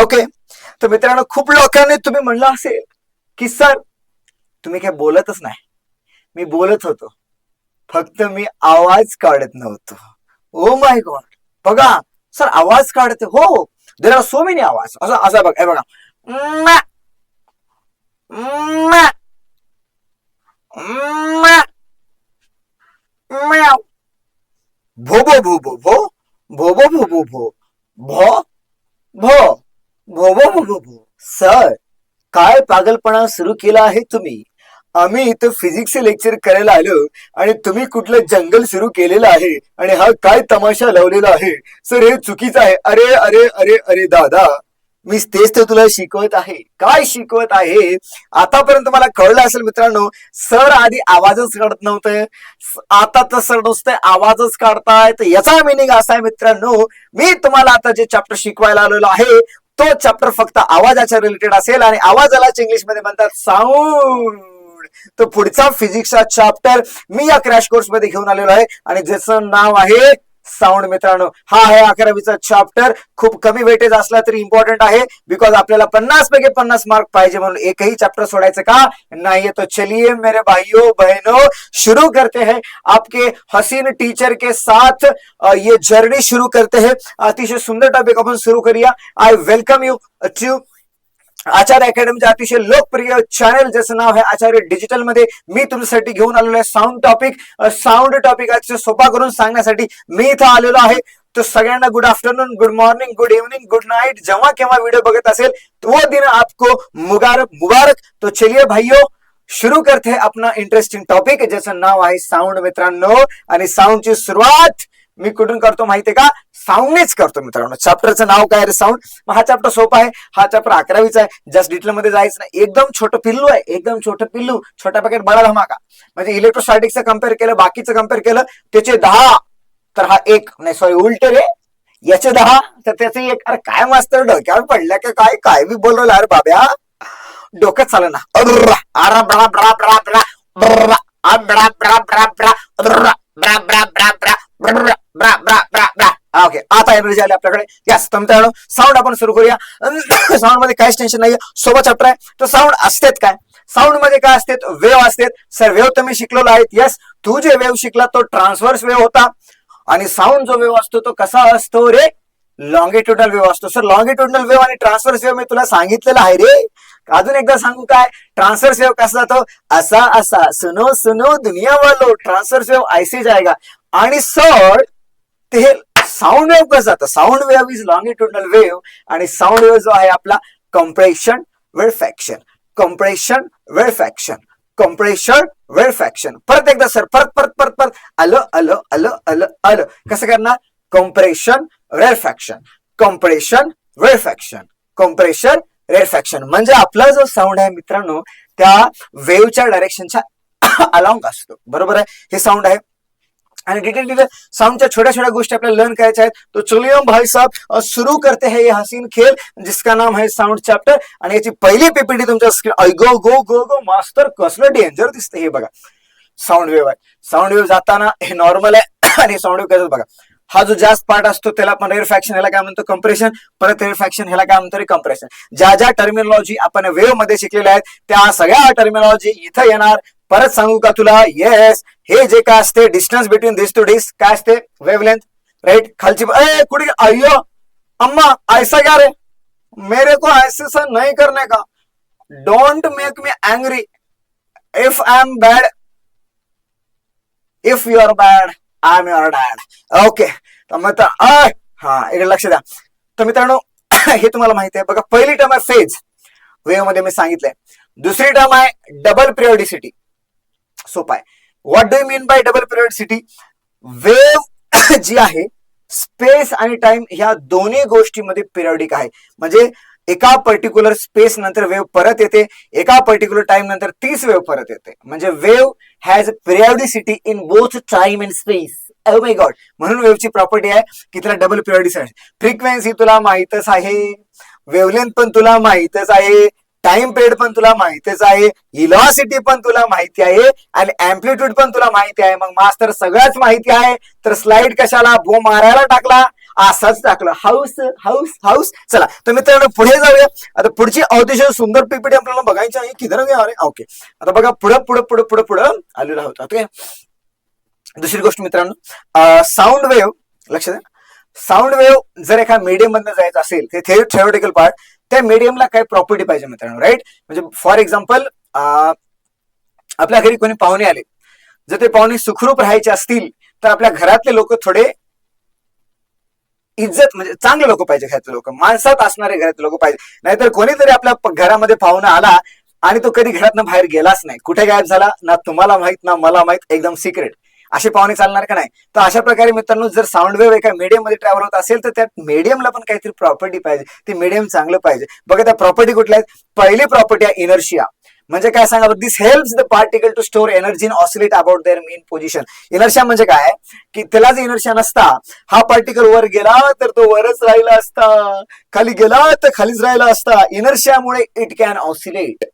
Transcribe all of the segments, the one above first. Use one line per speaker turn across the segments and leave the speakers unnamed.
Okay. तर मित्रांनो, खूप लोकांनी तुम्ही म्हणलं असेल की सर तुम्ही काय बोलतच नाही. मी बोलत होतो, फक्त मी आवाज काढत नव्हतो. ओ माय गॉड. बघा सर, आवाज काढते. हो, देर आर सो मेनी आवाज. असं असं बघा, हे बघा. म्या, म्या, म्या, म्याव. भो भो भो भो भो भो भो भो भो भो भो भो भो भो भो भो भो. सर, काय पागलपणा सुरू केला आहे तुम्ही? आम्ही इथं फिजिक्सचे लेक्चर करायला आलो आणि तुम्ही कुठलं जंगल सुरू केलेलं आहे आणि हा काय तमाशा लावलेला आहे. सर, हे चुकीचं आहे. अरे अरे अरे अरे दादा, मी तेच तर तुला शिकवत आहे. काय शिकवत आहे? आतापर्यंत मला कळलं असेल मित्रांनो, सर आधी आवाजच काढत नव्हते, आता तर सर नुसते आवाजच काढताय. तर याचा मिनिंग असा आहे मित्रांनो, मी तुम्हाला आता जे चॅप्टर शिकवायला आलेलो आहे तो चॅप्टर फक्त आवाजाच्या रिलेटेड असेल आणि आवाजालाच इंग्लिश मध्ये म्हणतात साऊंड. तो पुढचा फिजिक्सचा चॅप्टर मी या क्रॅश कोर्स मध्ये घेऊन आलेलो आहे आणि ज्याचं नाव आहे साऊंड. मित्रांनो, हा आहे 11वीचा चॅप्टर. खूप कमी वेटेज असला तरी इम्पॉर्टंट आहे, बिकॉज आपल्याला 50 पैकी 50 मार्क पाहिजे, म्हणून एकही चॅप्टर सोडायचं का नाहीये. तो चलिए मेरे भाइयों बहनों, शुरू करते हैं आपके हसीन टीचर के साथ ये जर्नी शुरू करते हैं. अतिशय सुंदर टॉपिक आपण सुरू करूया. आय वेलकम यू टू आचार्य अकॅडमीचे अतिशय लोकप्रिय चॅनल ज्याचं नाव आहे आचार्य डिजिटल मध्ये मी तुमच्यासाठी घेऊन आलेलो आहे साऊंड टॉपिक. साऊंड टॉपिक अतिशय सोपा करून सांगण्यासाठी मी इथं आलेलो आहे. तो सगळ्यांना good afternoon, good morning, good evening, good night, जेव्हा केव्हा व्हिडिओ बघत असेल वो दिन आपको मुबारक मुबारक. तो चलिए भाइयों, शुरू करते हैं अपना इंटरेस्टिंग टॉपिक ज्याचं नाव आहे साऊंड. मित्रांनो, आणि साऊंडची सुरुवात मी कुठून करतो माहितीये का? साऊंडनेच करतो. मित्रांनो, चॅप्टरचं नाव काय रे? साऊंड. हा चॅप्टर सोपा आहे. हा चॅप्टर 11वीचा आहे. जस्ट डिटेल मध्ये जायचं नाही. एकदम छोटं पिल्लू आहे, एकदम छोटं पिल्लू. छोटा पॅकेट बडा धमाका. म्हणजे इलेक्ट्रोस्टॅटिक्सचं कम्पेअर केलं, बाकीचं कम्पेअर केलं, त्याचे 10 तर हा 1 नाही, सॉरी उलट रे, याचे 10 तर त्याचे 1. अरे काय मास्तर, डोक्यावर पडल्या का काय? काय बी बोलवलं अरे बाब्या, डोक्यात चाललं ना. अरे बडा बडा बडा बडा बडा बडा बडा बडा बडा bra bra bra bra bra bra bra bra bra. Okay, आता एनर्जी आली आपल्याकडे. यस, मित्रांनो, साऊंड आपण सुरू करूया. साऊंड मध्ये काहीच टेन्शन नाहीये, सोबत चॅप्टर आहे. तर साऊंड असतेत काय? साऊंड मध्ये काय असते? वेव्ह असते. सर, वेव्ह तर मी शिकलेलो आहे. यस, तू जे वेव्ह शिकला तो ट्रान्सव्हर्स वेव्ह होता आणि साऊंड जो वेव्ह असतो तो कसा असतो रे? लॉंगिट्युडनल वेव्ह असतो. सर, लॉंगिट्युडनल वेव्ह आणि ट्रान्सव्हर्स वेव्ह मी तुला सांगितलेलं आहे रे. अजून एकदा सांगू काय? ट्रान्सव्हर्स वेव्ह कसा जातो? असा असा. सुनो सुनो दुनिया वालो, ट्रान्सव्हर्स वेव्ह ऐसे जाएगा. आणि सर, ते साऊंड वेव्ह कसं जातं? साऊंड वेव्ह इज लॉंगिट्युडनल वेव्ह आणि साऊंड वेव्ह जो आहे आपला कम्प्रेशन वेव्हफॅक्शन, कम्प्रेशन वेव्हफॅक्शन, कम्प्रेशन वेव्हफॅक्शन. परत एकदा सर, परत परत परत परत. आलं आलं आलं आलं आलं. कसं करणार? कम्प्रेशन वेव्हफॅक्शन, कम्प्रेशन वेव्हफॅक्शन, कम्प्रेशन रेफॅक्शन. म्हणजे आपला जो साऊंड आहे मित्रांनो, त्या वेव्हच्या डायरेक्शनच्या अलॉंग असतो. बरोबर आहे? हे साऊंड आहे. आणि डिटेल साउंडच्या छोट्या छोट्या गोष्टी आपल्याला लर्न करायच्या आहेत. तो चलिए भाई साहब शुरू करते हैं ये हसीन खेल जिसका नाम है साउंड चॅप्टर. आणि याची पहिली पीपीटी तुमच्या स्क्रीन. गो गो गो गो मास्टर, कसलं डेंजर दिसतं हे बघा. साऊंड वेव्ह आहे. साऊंड वेव्ह जाताना हे नॉर्मल आहे आणि साऊंड वेव्ह कसं बघा. हा जो जास्त पार्ट असतो त्याला आपण रेरफॅक्शन, ह्याला काय म्हणतो? कम्प्रेशन. परत रेरफॅक्शन, ह्याला काय म्हणतो? कम्प्रेशन. ज्या ज्या टर्मिनॉलॉजी आपण वेव्ह मध्ये शिकलेल्या आहेत त्या सगळ्या टर्मिनॉलॉजी इथं येणार. परत सांगू का तुला? येस, हे जे काय असते distance between this to this काय असते? Wavelength, right? खालची कुठे? अय्यो अम्मा, ऐसा क्या रे? मेरे को ऐसे सा नहीं करने का. Don't make me angry. If I am bad, if you are bad, I am your dad. Okay, तर हा, इकडे लक्ष द्या. तर मित्रांनो, हे तुम्हाला माहिती आहे बघा. पहिली टर्म आहे फेज, वेव्ह मध्ये मी सांगितलंय. दुसरी टर्म आहे डबल पिरियोडिसिटी. सोपा आहे. What do you mean by double periodicity? Wave जी आहे स्पेस आणि टाइम ह्या दोन्ही गोष्टीमध्ये पिरियोडिक आहे. म्हणजे एका पर्टिक्युलर स्पेस नंतर वेव्ह परत येते, एका पर्टिक्युलर टाइम नंतर तीच वेव्ह परत येते. म्हणजे wave has periodicity in both time and space. Oh my god. म्हणून वेव्हची प्रॉपर्टी आहे की त्याला डबल पिरियोडिसिटी. फ्रिक्वेन्सी तुला माहितच आहे, वेव्हलेंथ पण तुला माहितच आहे, टाइम पिरियड पण तुला माहितीच आहे, व्हेलॉसिटी पण तुला माहिती आहे आणि अँप्लिट्यूड पण तुला माहिती आहे. मग मास्टर सगळंच माहिती आहे तर स्लाइड कशाला भो मारायला टाकला? असाच टाकलं हाऊस हाऊस हाऊस. चला तर मित्रांनो पुढे जाऊया. आता पुढची अतिशय सुंदर पीपीटी आपल्याला बघायची आहे. किधर ओके, आता बघा पुढं पुढं पुढं पुढं पुढं आलेला होता. ओके, दुसरी गोष्ट मित्रांनो, साऊंड वेव्ह लक्ष द्या. साऊंड वेव्ह जर एका मीडियम मधनं जायचं असेल ते थेरोटिकल पार्ट, त्या मीडियमला काही प्रॉपर्टी पाहिजे मित्रांनो, राईट. म्हणजे फॉर एक्झाम्पल आपल्या घरी कोणी पाहुणे आले, जर ते पाहुणे सुखरूप राहायचे असतील तर आपल्या घरातले लोक थोडे इज्जत म्हणजे चांगले लोक पाहिजे, घरातले लोक माणसात असणारे घरातले लोक पाहिजे. नाहीतर कोणीतरी आपल्या घरामध्ये पाहुणा आला आणि तो कधी घरातनं बाहेर गेलाच नाही, कुठे गायब झाला ना तुम्हाला माहित ना मला माहित, एकदम सिक्रेट, असे पाहुणे चालणार का नाही. तर अशा प्रकारे मित्रांनो जर साऊंड वेव्ह एका मीडियम मध्ये ट्रॅव्हल होत असेल तर त्या मीडियमला पण काहीतरी प्रॉपर्टी पाहिजे, ते मीडियम चांगलं पाहिजे. बघा त्या प्रॉपर्टी कुठल्या आहेत. पहिली प्रॉपर्टी आहे इनर्शिया. म्हणजे काय सांगा, this helps the particle to store energy in oscillate about their mean position. Inertia म्हणजे काय की त्याला जर इनर्शिया नसता, हा पार्टिकल वर गेला तर तो वरच राहिला असता, खाली गेला तर खालीच राहिला असता. इनर्शियामुळे इट कॅन ऑसिलेट.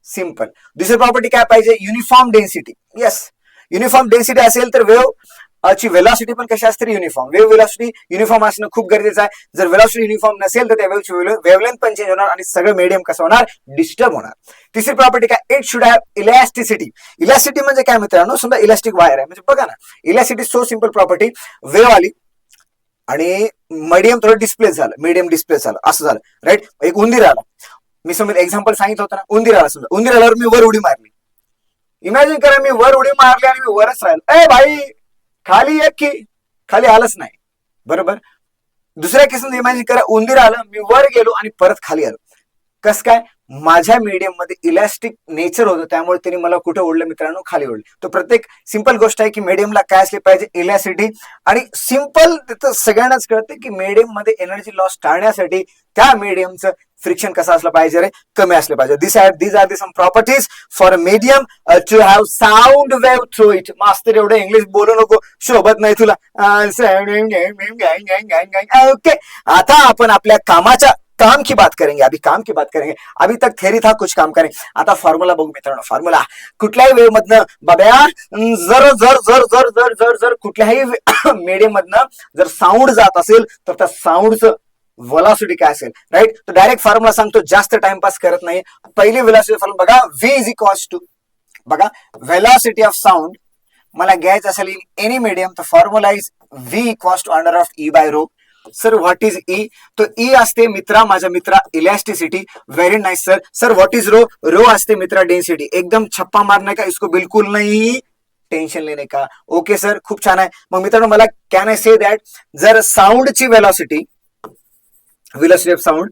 सिंपल. दुसरी प्रॉपर्टी काय पाहिजे, uniform density. Yes, uniform density असेल तर वेव्ह ची व्हेलॉसिटी पण कशी असते युनिफॉर्म. वेव्ह व्हेलॉसिटी युनिफॉर्म असणं खूप गरजेचं आहे. जर व्हेलॉसिटी युनिफॉर्म नसेल तर त्या वेव्हची वेव्हलेंथ पण चेंज होणार आणि सगळं मीडियम कसं होणार, डिस्टर्ब होणार. तिसरी प्रॉपर्टी काय, it should have elasticity. Elasticity म्हणजे काय मित्रांनो, समजा इलास्टिक वायर आहे, म्हणजे बघा ना, elasticity so simple property. Wave आली आणि मीडियम थोडं डिस्प्लेस झालं, मीडियम डिस्प्लेस झालं, असं झालं, राईट. एक उंदीर आला, मी समजा एक्झाम्पल सांगितलं होतं ना, उंदीर आला, समजा उंदीर आल्यावर मी वर उडी मारली. इमॅजिन करा मी वर उडी मारली आणि मी वरच राहिलो, ए भाई खाली एक की खाली आलंच नाही, बरोबर. दुसऱ्या केसमध्ये इमॅजिन करा उंदीर आलं, मी वर गेलो आणि परत खाली आलो. कस काय, माझ्या मीडियम मध्ये इलॅस्टिक नेचर होतं, त्यामुळे त्यांनी मला कुठे ओढलं मित्रांनो, खाली ओढलं. तो प्रत्येक सिंपल गोष्ट आहे की मीडियमला काय असली पाहिजे, इलॅस्टिसिटी. आणि सिंपल तिथं सगळ्यांनाच कळते की मीडियम मध्ये एनर्जी लॉस टाळण्यासाठी त्या मीडियमचं फ्रिक्शन कसं असलं पाहिजे रे, कमी असलं पाहिजे. these are the some properties for a medium to have sound wave through it. मास्तर एवढं इंग्लिश बोलू नको, शोभत नाही तुला. ओके, आता आपण आपल्या कामाच्या काम की बात करेंगे, अभी काम की बात करेंगे. अभी तक थेरी था, कुछ काम करेंगे. आता फॉर्म्युला बघू मित्रांनो. फॉर्म्युला कुठल्याही वेव्ह मधनं बाब्या जर जर जर जर जर जर जर कुठल्याही मीडियम मधनं जर साऊंड जात असेल तर त्या साऊंडचं व्हेलॉसिटी काय असेल, राईट. तर डायरेक्ट फॉर्म्युला सांगतो, जास्त टाइमपास करत नाही. पहिली व्हेलॉसिटी फॉर्म्युला बघा, v इज इक्वल्स टू, बघा व्हेलॉसिटी ऑफ साऊंड मला घ्यायचं असेल इन एनी मीडियम, तर formula is v equals to under of e by rho. Sir what is E, तो ई असते मित्रा, माझ्या मित्रा elasticity. Very nice sir. Sir what is rho, rho असते मित्रा डेन्सिटी. एकदम छप्पा मारने का, इसको बिल्कुल नहीं टेन्शन लेने का. ओके सर, खूप छान आहे. मग मित्रांनो मला कॅन आय से दॅट, जर साऊंडची व्हेलॉसिटी ऑफ साऊंड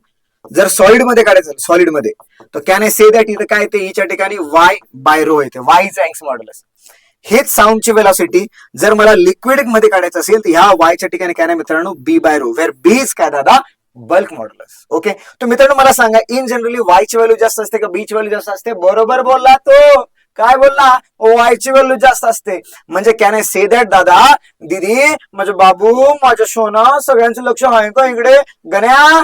जर सॉलिड मध्ये काढायचं, सॉलिड मध्ये, तर कॅन आय से दॅट इथं काय येते, ईच्या ठिकाणी वाय बाय रो येते, वाय इज अँग्स मॉड्युलस. हेच साऊंडची व्हेलॉसिटी जर मला लिक्विड मध्ये काढायचं असेल तर ह्या वायच्या ठिकाणी काय नाही मित्रांनो, B by rho, where B is काय दादा, बल्क मॉड्युलस. ओके, तर मित्रांनो मला सांगा, इन जनरली वायची व्हॅल्यू जास्त असते का बीची व्हॅल्यू जास्त असते? बरोबर बोलला तो. काय बोलला, वायची व्हॅल्यू जास्त असते. म्हणजे कॅन आय से दॅट दादा, दीदी, माझे बाबू, माझ्या सोना, सगळ्यांचं लक्ष आहे का इकडे? गण्या,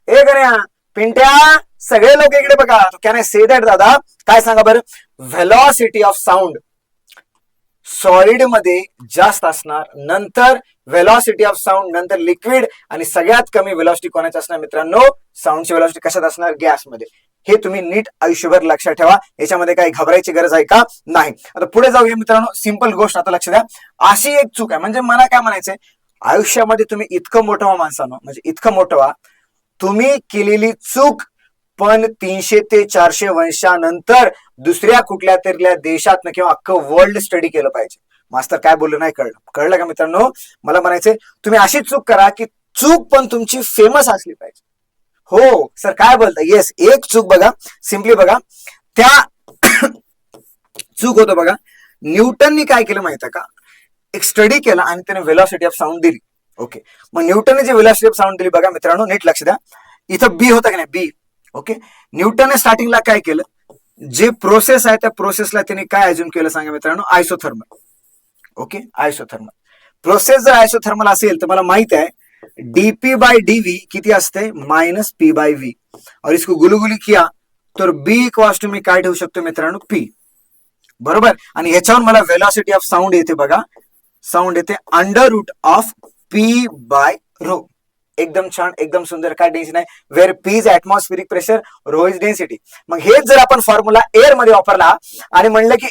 ए गण्या, पिंट्या, सगळे लोक इकडे बघा. कॅन आय से दॅट दादा, काय सांगा बरं, व्हेलॉसिटी ऑफ साऊंड सॉलिड मध्ये जास्त असणार, नंतर व्हेलॉसिटी ऑफ साऊंड, नंतर लिक्विड, आणि सगळ्यात कमी व्हेलॉसिटी कोणाची असणार मित्रांनो, साऊंडची व्हेलॉसिटी कशात असणार, गॅसमध्ये. हे तुम्ही नीट आयुष्यभर लक्षात ठेवा, याच्यामध्ये काही घबरायची गरज आहे का, नाही. आता पुढे जाऊया मित्रांनो, सिंपल गोष्ट आता लक्ष द्या. अशी एक चूक आहे, म्हणजे मला काय म्हणायचंय, आयुष्यामध्ये तुम्ही इतकं मोठं व्हा माणसानं, म्हणजे इतकं मोठं व्हा, तुम्ही केलेली चूक पण 300 ते 400 वर्षानंतर दुसऱ्या कुठल्या तरी देशात किंवा अख्खं वर्ल्ड स्टडी केलं पाहिजे. मास्तर काय बोललं नाही कळलं, कळलं का मित्रांनो? मला म्हणायचंय तुम्ही अशी चूक करा की चूक पण तुमची फेमस असली पाहिजे. हो सर काय बोलता, येस, एक चूक बघा, सिम्पली बघा, त्या चूक होतं बघा, न्यूटननी काय केलं माहिती का, एक स्टडी केला आणि त्याने व्हेलॉसिटी ऑफ साऊंड दिली. ओके, मग न्यूटनने जे व्हेलॉसिटी ऑफ साऊंड दिली बघा मित्रांनो, नीट लक्ष द्या, इथं बी होतं की नाही, बी. ओके, न्यूटनने स्टार्टिंगला काय केलं, जे प्रोसेस आहे त्या प्रोसेसला त्याने काय अज्युम केलं सांगा मित्रांनो, आयसोथर्मल. ओके, आयसोथर्मल प्रोसेस जर आयसोथर्मल असेल तर मला माहित आहे डीपी बाय डीवी किती असते, माइनस पी बाय व्ही. और इसको गुलुगुली किया तर बी इक्वल्स टू मी काय ठेवू शकतो मित्रांनो, पी. बरोबर, आणि ह्याच्यावर मला व्हेलॉसिटी ऑफ साऊंड येते बघा, साऊंड येते under root of P by rho. एकदम छान, एकदम सुंदर. काय टेन्शन नाही. Where P is atmospheric pressure, rho is density. मग हेच जर आपण फॉर्म्युला एअर मध्ये वापरला आणि म्हणलं की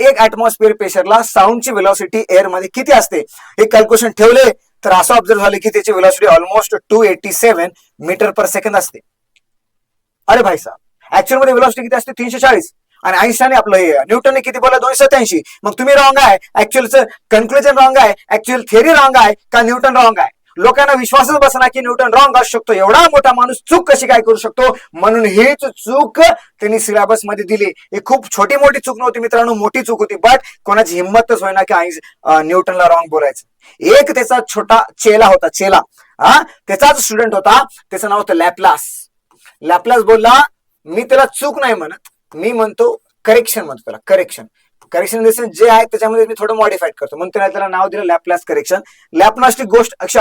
एक ऍटमॉस्फिअर प्रेशरला साऊंडची व्हेलॉसिटी एअर मध्ये किती असते हे कॅल्क्युलेशन ठेवले तर असं ऑब्झर्व झालं की त्याची velocity almost 287 metre per second असते. अरे भाई साहेब, ऍक्च्युअल मध्ये व्हेलॉसिटी किती असते? 340. आणि आईन्स्टाईन आपलं हे न्यूटनने किती बोला? 287. मग तुम्ही रॉंग आहे, ऍक्च्युअलचं कन्क्लुजन रॉंग आहे, ऍक्च्युअल थेअरी रॉंग आहे का न्यूटन रॉंग आहे? लोकांना विश्वासच बसना की न्यूटन रॉंग असू शकतो. एवढा मोठा माणूस चूक कशी काय करू शकतो? म्हणून हीच चूक त्यांनी सिलेबस मध्ये दिली. ही खूप छोटी मोठी चूक नव्हती मित्रांनो, मोठी चूक होती. बट कोणाची हिंमतच होईना की न्यूटनला रॉंग बोलायचं. एक त्याचा छोटा चेला होता, चेला, त्याचाच स्टुडंट होता, त्याचं नाव होतं लॅपलास. लॅपलास बोलला मी त्याला चूक नाही म्हणत, मी म्हणतो करेक्शन म्हणतो त्याला. करेक्शन जे आहे त्याच्यामध्ये मी थोडं मॉडिफाईड करतो म्हणून त्याला नाव दिलं लॅपलास करेक्शन. लॅपलासची गोष्ट अशी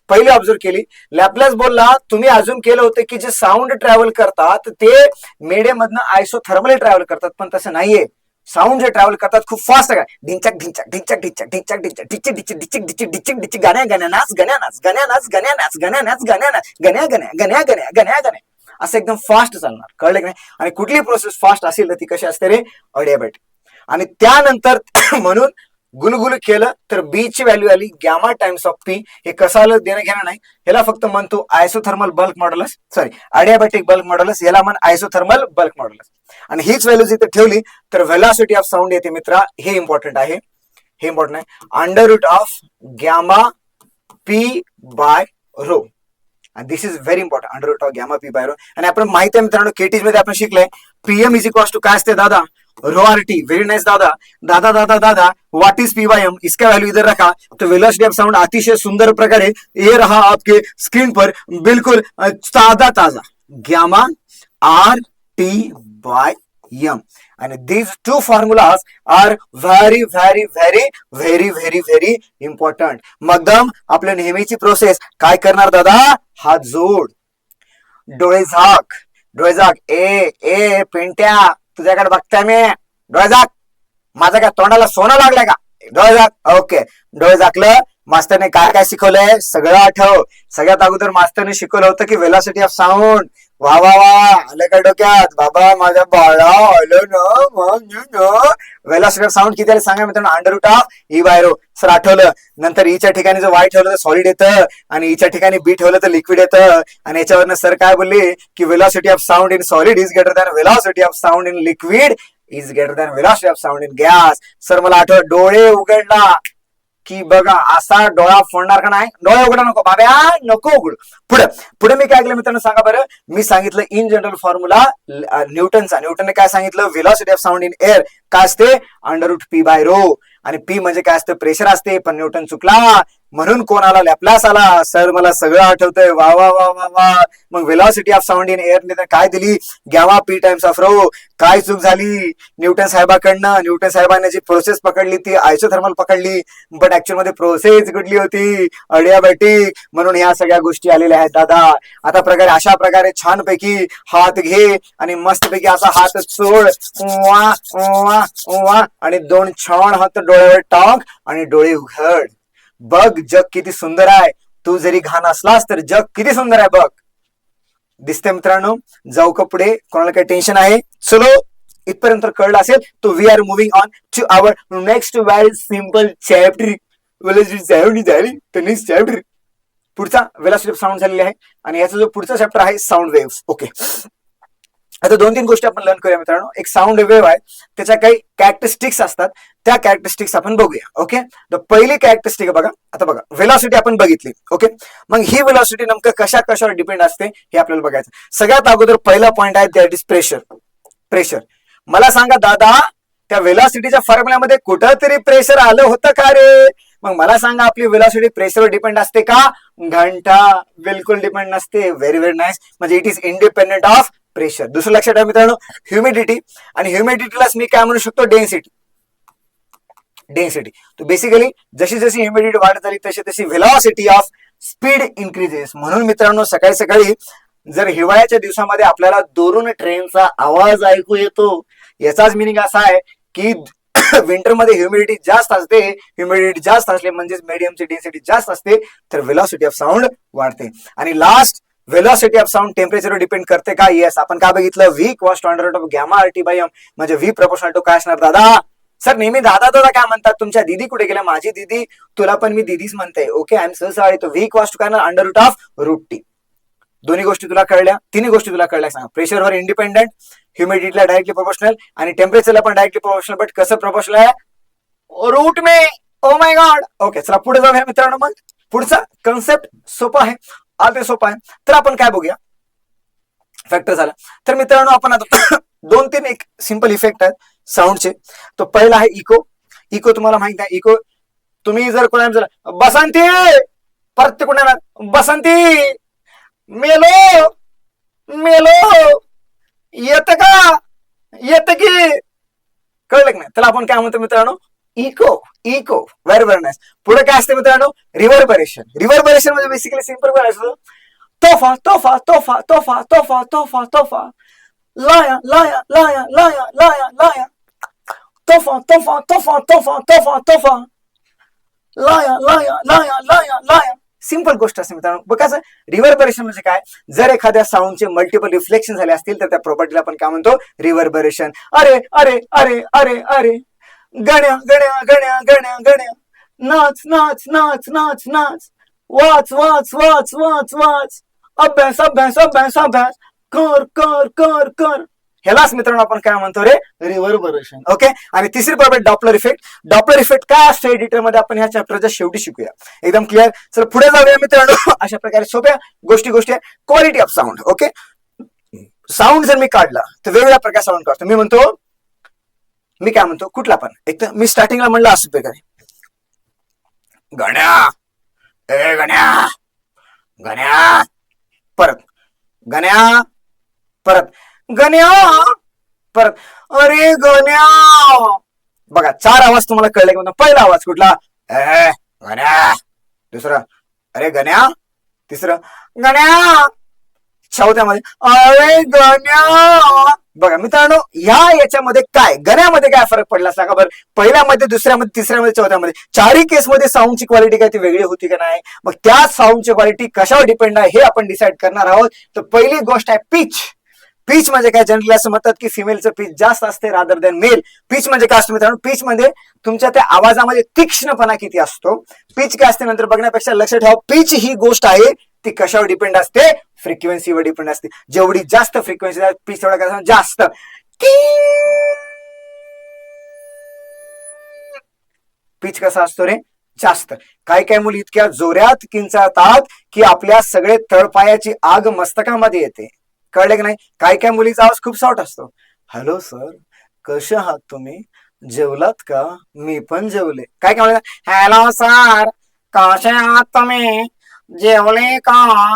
पहिली ऑब्झर्व केली. लॅपलास बोलला तुम्ही अजून केलं होतं की जे साऊंड ट्रॅव्हल करतात ते मेडियममधनं आयसोथर्मली ट्रॅव्हल करतात, पण तसं नाहीये. साऊंड जे ट्रॅव्हल करतात खूप फास्ट आहे. ढिंचक ढिंचक ढिंचक ढिंचक ढिंचक ढिंचक डिचिक डिचिक डिचिक डिचिक डिचिक डिचिक गाण्या गाण्या नाच गाण्या नाच गाण्या नाच गाण्या नाच गाण्या नाच गाण्या नाच गण्या गण्या गण्या गण्या गण्या गण्या असं एकदम फास्ट चालणार. कळलं की नाही? आणि कुठली प्रोसेस फास्ट असेल तर ती कशी असते रे? अडियाबॅट. आणि त्यानंतर म्हणून गुलगुल केलं तर बी ची व्हॅल्यू आली गॅमा टाइम्स ऑफ पी. हे कसं आलं देणं घेणं नाही, ह्याला फक्त म्हणतो isothermal bulk modulus, sorry adiabatic bulk modulus, याला म्हण आयसोथर्मल बल्क मॉड्युलस. आणि हीच व्हॅल्यू इथे ठेवली तर व्हेलॉसिटी ऑफ साऊंड येते मित्रा. हे इम्पॉर्टंट आहे, हे इम्पॉर्टंट आहे. Under root of gamma P by rho. This is very important, under root of gamma P by rho. आणि आपण माहिती आहे मित्रांनो केटीज मध्ये आपण शिकलंय पीएम इज इक्वॉल्स टू काय असते दादा? Rho R T. Very nice दादा. दादा दादा दादा what is P by M, इसका वैल्यू इधर रखा. तो वेलोसिटी ऑफ साउंड अतिशय सुंदर प्रकारे ये रहा आपके स्क्रीन पर, बिल्कुल ताजा ताजा gamma R T by M. आणि these two formulas are very very very very very very important. मगदम आपल्या नेहमीची प्रोसेस काय करणार दादा? हात जोड, डोळे झाक, डोळे झाक. ए पिंट्या तुझ्याकडे बघताय मी, डोळे झाक. माझं काय तोंडाला सोनं लागलंय का? डोळे झाक. ओके, डोळे झाकलं. मास्तरने काय काय शिकवलंय सगळं आठव. सगळ्यात अगोदर मास्तरने शिकवलं होतं की व्हेलॉसिटी ऑफ साऊंड. वा वा वा, आलं का डोक्यात? बाबा माझ्या बाळा आलं ना. व्हेलॉसिटी ऑफ साऊंड किती आले सांगा मित्रांनो? Under root of E by rho. Sir आठवलं. नंतर ईच्या ठिकाणी जर वाय ठेवलं तर सॉलिड येतं आणि ईच्या ठिकाणी बी ठेवलं तर लिक्विड येतं. आणि याच्यावरनं सर काय बोलले की velocity of sound in solid is greater than velocity of sound in liquid is greater than velocity of sound in gas. Sir मला आठवलं, डोळे उघडला की बघा असा डोळा फोडणार का नाही? डोळे उघडा नको बाब्या, नको उघड. पुढे मी काय केलं मित्रांनो सांगा बरं? मी सांगितलं इन जनरल फॉर्म्युला न्यूटनचा. न्यूटनने काय सांगितलं? Velocity of sound in air काय असते? Under root P by rho. आणि पी म्हणजे काय असतं? प्रेशर असते. पण न्यूटन चुकला म्हणून कोण आला? लॅपलास आला. सर मला सगळं आठवतंय. वा वा वा वा वा. मग velocity of sound in air काय दिली? Gamma P times of rho. काय चूक झाली न्यूटन साहेबांकडनं? न्यूटन साहेबांनी जी प्रोसेस पकडली ती आयसोथर्मल पकडली, बट ऍक्च्युअल मध्ये प्रोसेस कुठली होती? अडियाबॅटिक. म्हणून ह्या सगळ्या गोष्टी आलेल्या आहेत दादा. आता प्रकारे अशा प्रकारे छानपैकी हात घे आणि मस्तपैकी असा हात सोड, वा वा वा, आणि दोन छान हात डोळ्यावर टाक आणि डोळे उघड. बघ जग किती सुंदर आहे. तू जरी घाण असलास तर जग किती सुंदर आहे बघ. दिसते मित्रांनो? जाऊ का पुढे? कोणाला काही टेन्शन आहे? चलो, इथपर्यंत कळलं असेल तर we are moving on to our next very simple chapter. Next chapter पुढचा व्हेलॉसिटी ऑफ साऊंड झालेली आहे आणि याचा जो पुढचा चॅप्टर आहे साऊंड वेव्स. ओके, आता 2-3 गोष्टी आपण लर्न करूया मित्रांनो. एक साऊंड वेव्ह आहे, त्याच्या काही कॅरेक्टरिस्टिक्स असतात, त्या कॅरेक्टरिस्टिक्स आपण बघूया. ओके, तर पहिली कॅरेक्टरिस्टिक बघा. आता बघा व्हेलॉसिटी आपण बघितली. ओके, मग ही व्हेलॉसिटी नेमकं कशावर डिपेंड असते हे आपल्याला बघायचं. सगळ्यात अगोदर पहिला पॉईंट आहे दॅट इज प्रेशर. प्रेशर. मला सांगा दादा त्या व्हेलॉसिटीच्या फॉर्म्युल्यामध्ये कुठंतरी प्रेशर आलं होतं का रे? मग मला सांगा आपली व्हेलॉसिटी प्रेशरवर डिपेंड असते का? घंटा बिलकुल डिपेंड नसते. Very very nice. म्हणजे it is independent of pressure. दुसरं लक्षात ठेवा मित्रांनो, ह्युमिडिटी. आणि ह्युमिडिटीलाच मी काय म्हणू शकतो? डेन्सिटी. डेन्सिटी. तो बेसिकली जशी जशी ह्युमिडिटी वाढत झाली तशी तशी व्हेलॉसिटी ऑफ स्पीड इन्क्रीजेस. म्हणून मित्रांनो सकाळी सकाळी जर हिवाळ्याच्या दिवसामध्ये आपल्याला दुरून ट्रेनचा आवाज ऐकू येतो, याचाच मिनिंग असा आहे की विंटरमध्ये ह्युमिडिटी जास्त असते, ह्युमिडिटी जास्त असले म्हणजेच मीडियमची डेन्सिटी जास्त असते, तर व्हेलॉसिटी ऑफ साऊंड वाढते. आणि लास्ट, व्हेलॉसिटी ऑफ साऊंड टेम्परेचरवर डिपेंड करते का? येस. आपण काय बघितलं? V cost under root of gamma R T by M, म्हणजे व्ही प्रोपोर्शनल टू काय असणार दादा? सर नेहमी दादा दादा काय म्हणतात? तुमच्या दीदी कुठे गेल्या? माझी दीदी, तुला पण मी दीदीच म्हणते. Okay, I am so sorry. तो व्ही कॉस्ट काय ना under root of root T. दोन्ही गोष्टी तुला कळल्या, तिन्ही गोष्टी तुला कळल्या. सांगा, प्रेशरवर इंडिपेंडेंट, ह्युमिडिटीला डायरेक्टली प्रोपोर्शनल आणि टेम्परेचरला पण डायरेक्टली प्रोपोर्शनल. बट कसं प्रोपोर्शनल आहे? रूट में. Oh my God. ओके, चला पुढे जाऊया मित्रांनो. मग पुढचा कन्सेप्ट सोपा आहे, अति सोपा आहे. तर आपण काय बघूया? फॅक्टर झाला. तर मित्रांनो आपण आता 2-3 एक सिंपल इफेक्ट आहेत साऊंडचे. तो पहिला आहे इको. इको तुम्हाला माहित आहे. इको तुम्ही जर कोणा झाला बसंती, परत कोणा बसंती, मेलो मेलो, येत का? येत की? कळलं की नाही? त्याला आपण काय म्हणतो मित्रांनो? Echo. Echo. Very very nice. पुढे काय असते मित्रांनो? रिव्हर्बरेशन. रिव्हर्बरेशन म्हणजे बेसिकली सिंपल काय असतं? तोफा तोफा तोफा तोफा तोफा तोफा तोफा, लाया लाया लाया लाया लाया लाया, तोफा तोफा तोफा तोफा तोफा तोफा, लाया लाया लाया लाया लाया. सिंपल गोष्ट असते मित्रांनो. बघा, रिव्हर्बरेशन म्हणजे काय? जर एखाद्या साऊंडचे मल्टिपल रिफ्लेक्शन झाले असतील तर त्या प्रॉपर्टीला आपण काय म्हणतो? रिव्हर्बरेशन. अरे अरे अरे अरे अरे, गण्या गण्या गण्या गण्या गण्या, नाच नाच नाच नाच नाच, वाच वाच वाच वाच वाच, अभ्यास अभ्यास अभ्यास अभ्यास, कर कर कर कर. ह्यालाच मित्रांनो आपण काय म्हणतो रे? रिव्हर्बरेशन. ओके. आणि तिसरी property Doppler effect. Doppler effect काय असते डिटेलमध्ये आपण ह्या चॅप्टरच्या शेवटी शिकूया. एकदम क्लिअर. चल पुढे जाऊया मित्रांनो. अशा प्रकारे सोप्या गोष्टी आहे. Quality of sound. Okay. Sound जर मी काढला तर वेगवेगळ्या प्रकार साऊंड काढतो. मी काय म्हणतो? कुठला पण एक तर मी स्टार्टिंगला म्हणलं असं प्रकारे, गण्या, ए गण्या, गण्या, परत गण्या, परत गण्या, परत अरे गण्या. बघा, 4 आवाज तुम्हाला कळले की? पहिला आवाज कुठला? ए गण्या. दुसरा अरे गण्या. तिसरं गण्या. चौथ्यामध्ये अरे गण्या. बघा मित्रांनो, याच्यामध्ये काय गण्यामध्ये काय फरक पडला सांगा बरं? पहिल्यामध्ये, दुसऱ्यामध्ये, तिसऱ्यामध्ये, चौथ्यामध्ये, 4ही केसमध्ये साऊंडची क्वालिटी काय ती वेगळी होती का नाही? मग त्या साऊंडची क्वालिटी कशावर डिपेंड आहे हे आपण डिसाईड करणार आहोत. तर पहिली गोष्ट आहे पिच. पिच म्हणजे काय? जनरली असं म्हणतात की फिमेलचं पिच जास्त असते रादर दॅन मेल. पिच म्हणजे काय असतं मित्रांनो? पिच म्हणजे तुमच्या त्या आवाजामध्ये तीक्ष्णपणा किती असतो. पिच काय असते नंतर बघण्यापेक्षा लक्षात ठेवा, पिच ही गोष्ट आहे ती कशावर डिपेंड असते? फ्रिक्वेन्सीवर डिपेंड असते. जेवढी जास्त फ्रिक्वेन्सी पिच तेवढा काय जास्त. पिच कसा असतो रे? जास्त. काही काही मुली इतक्या जोरात किंचाळतात की आपल्या सगळे तळपायाची आग मस्तकामध्ये येते. कळले की नाही? काही काही मुलीचा आवाज खूप सॉफ्ट असतो. हॅलो सर, कसे आहात तुम्ही? जेवलात का? मी पण जेवले. काय काय म्हणतात? हॅलो सर, कसे आहात तुम्ही? जेवले का?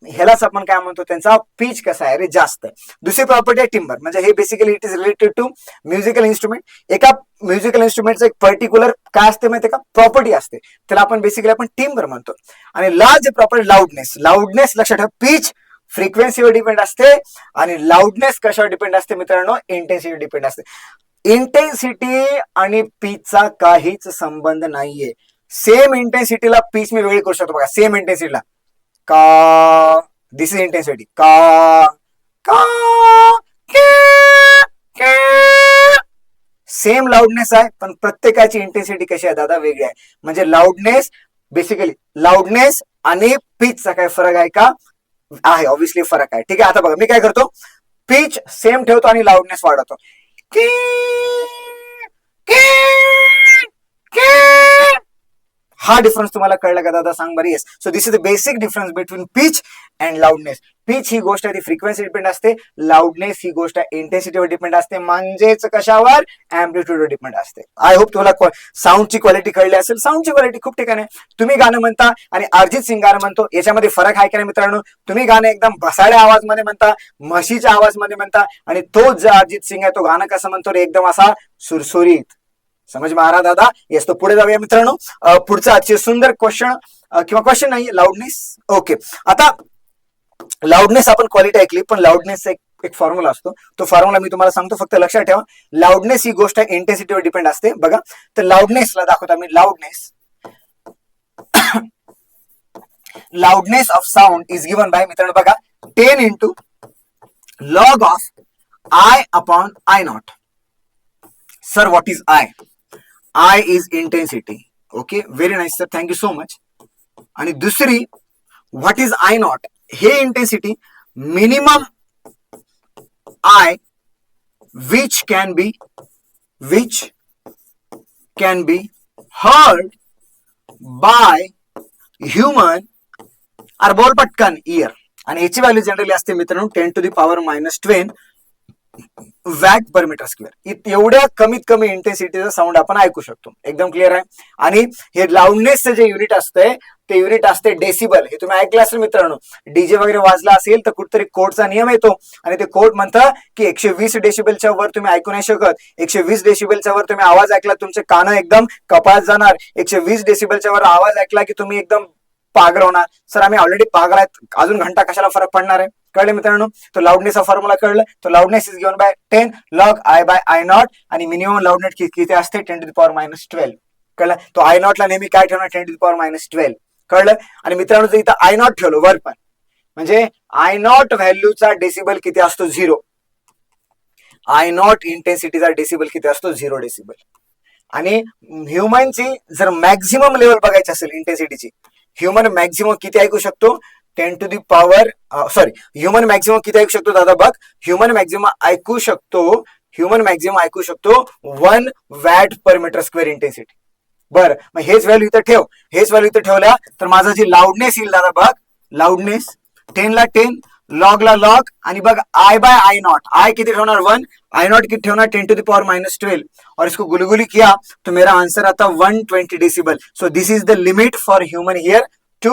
ह्यालाच आपण काय म्हणतो? त्यांचा पिच कसा आहे रे? जास्त. दुसरी प्रॉपर्टी आहे टिम्बर. म्हणजे हे basically it is related to musical instrument. एका म्युझिकल इन्स्ट्रुमेंटचं एक पर्टिक्युलर काय असते माहिती का? प्रॉपर्टी असते. त्याला आपण बेसिकली टिम्बर म्हणतो. आणि लास्ट जे प्रॉपर्टी लाऊडनेस. लाऊडनेस लक्षात ठेवा, पिच फ्रिक्वेन्सीवर डिपेंड असते आणि लाऊडनेस कशावर डिपेंड असते मित्रांनो? इंटेन्सिटीवर डिपेंड असते. इंटेन्सिटी आणि पिचचा काहीच संबंध नाहीये. सेम इंटेन्सिटीला पिच मी वेगळी करू शकतो. बघा, सेम इंटेन्सिटीला का, दिस इज इंटेन्सिटी, का सेम लाऊडनेस आहे, पण प्रत्येकाची इंटेन्सिटी कशी आहे दादा? वेगळी आहे. म्हणजे लाऊडनेस, बेसिकली लाऊडनेस आणि पिचचा काय फरक आहे का? आहे, ऑब्व्हियसली फरक आहे. ठीक आहे. आता बघा, मी काय करतो? पिच सेम ठेवतो आणि लाऊडनेस वाढवतो. हा डिफरन्स तुम्हाला कळला का दादा? सांग बरं. Yes. So this is the basic difference between pitch and loudness. Pitch ही गोष्ट आहे ती फ्रिक्वेन्सी डिपेंड असते. लाऊडनेस ही गोष्ट आहे इंटेन्सिटीवर डिपेंड असते. म्हणजेच कशावर? अँप्लिट्यूडवर डिपेंड असते. आय होप तुम्हाला साऊंडची क्वालिटी कळली असेल. साऊंडची क्वालिटी खूप ठिकाणी. तुम्ही गाणं म्हणता आणि अर्जित सिंग गाणं म्हणतो, याच्यामध्ये फरक आहे का नाही मित्रांनो? तुम्ही गाणं एकदम भसाड्या आवाजमध्ये म्हणता, म्हशीच्या आवाजमध्ये म्हणता, आणि तो जो अर्जित सिंग आहे तो गाणं कसं म्हणतो रे? एकदम असा सुरसुरीत. समज मारा दादा. येस. तो पुढे जाऊया मित्रांनो. पुढचा आजचे सुंदर क्वेश्चन किंवा क्वेश्चन नाही, लाऊडनेस. ओके. आता लाऊडनेस आपण क्वालिटी ऐकली, पण लाऊडनेस एक एक फॉर्म्युला असतो, तो फॉर्म्युला मी तुम्हाला सांगतो, फक्त लक्षात ठेवा. लाऊडनेस ही गोष्ट इंटेन्सिटीवर डिपेंड असते. बघा, तर लाऊडनेसला दाखवतो मी. Loudness of sound is given by, मित्रांनो बघा, 10 into log of I upon I naught. Sir, what is I? I is intensity. Okay, very nice sir, thank you so much. आणि दुसरी, what is I naught? हे intensity minimum I which can be heard by human or बोल पटकन ear. आणि याची value generally असते मित्रांनो 10⁻⁻12 watt पर metre square. एवढ्या कमीत कमी इंटेन्सिटीचा साऊंड आपण ऐकू शकतो. एकदम क्लिअर आहे. आणि हे लाऊडनेसचं जे युनिट असतंय ते युनिट असते डेसिबल. हे तुम्ही ऐकलं असेल मित्रांनो, डीजे वगैरे वाजला असेल तर कुठतरी कोडचा नियम येतो आणि ते कोड म्हणतं की 120 डेसिबलच्या वर तुम्ही ऐकू नाही शकत. 120 डेसिबलच्या वर तुम्ही आवाज ऐकला तुमचे कान एकदम कपाळात जाणार. 120 डेसिबलच्या वर आवाज ऐकला की तुम्ही एकदम पागल होणार. सर आम्ही ऑलरेडी पागल आहेत, अजून घंटा कशाला फरक पडणार आहे. कळले मित्रांनो. तो लाऊडनेसचा फॉर्म्युला कळलं. तो loudness is given bye 10 log I by I naught. आणि मिनिमम लाऊडनेस किती असते 10⁻⁻12. कळलं. तो I naught ला नेहमी काय ठेवणार 10⁻⁻12. कळलं. आणि मित्रांनो जर इथं I naught ठेवलं वर पण, म्हणजे I naught व्हॅल्यूचा डेसिबल किती असतो 0. I naught इंटेन्सिटीचा डेसिबल किती असतो 0 डेसिबल. आणि ह्युमनची जर मॅक्झिमम लेवल बघायची असेल इंटेन्सिटीची, ह्युमन मॅक्झिमम किती ऐकू शकतो 10⁻, ह्युमन मॅक्झिमम किती ऐकू शकतो दादा बघ. ह्युमन मॅक्झिमम ऐकू शकतो 1 वॅट पर मीटर स्क्वेअर इंटेन्सिटी. बरं, मग हेच व्हॅल्यू इथं ठेव. हेच व्हॅल्यू इथं ठेवल्या तर माझा जी लाऊडनेस येईल दादा बघ, लाऊडनेस 10 ला 10, लॉग ला लॉग, आणि बघ I by I naught. I किती ठेवणार 1, I naught किती ठेवणार 10⁻⁻12. और इसको गुलगुली किया तो मेरा आंसर आता 120 decibel. So this is the limit for human hear to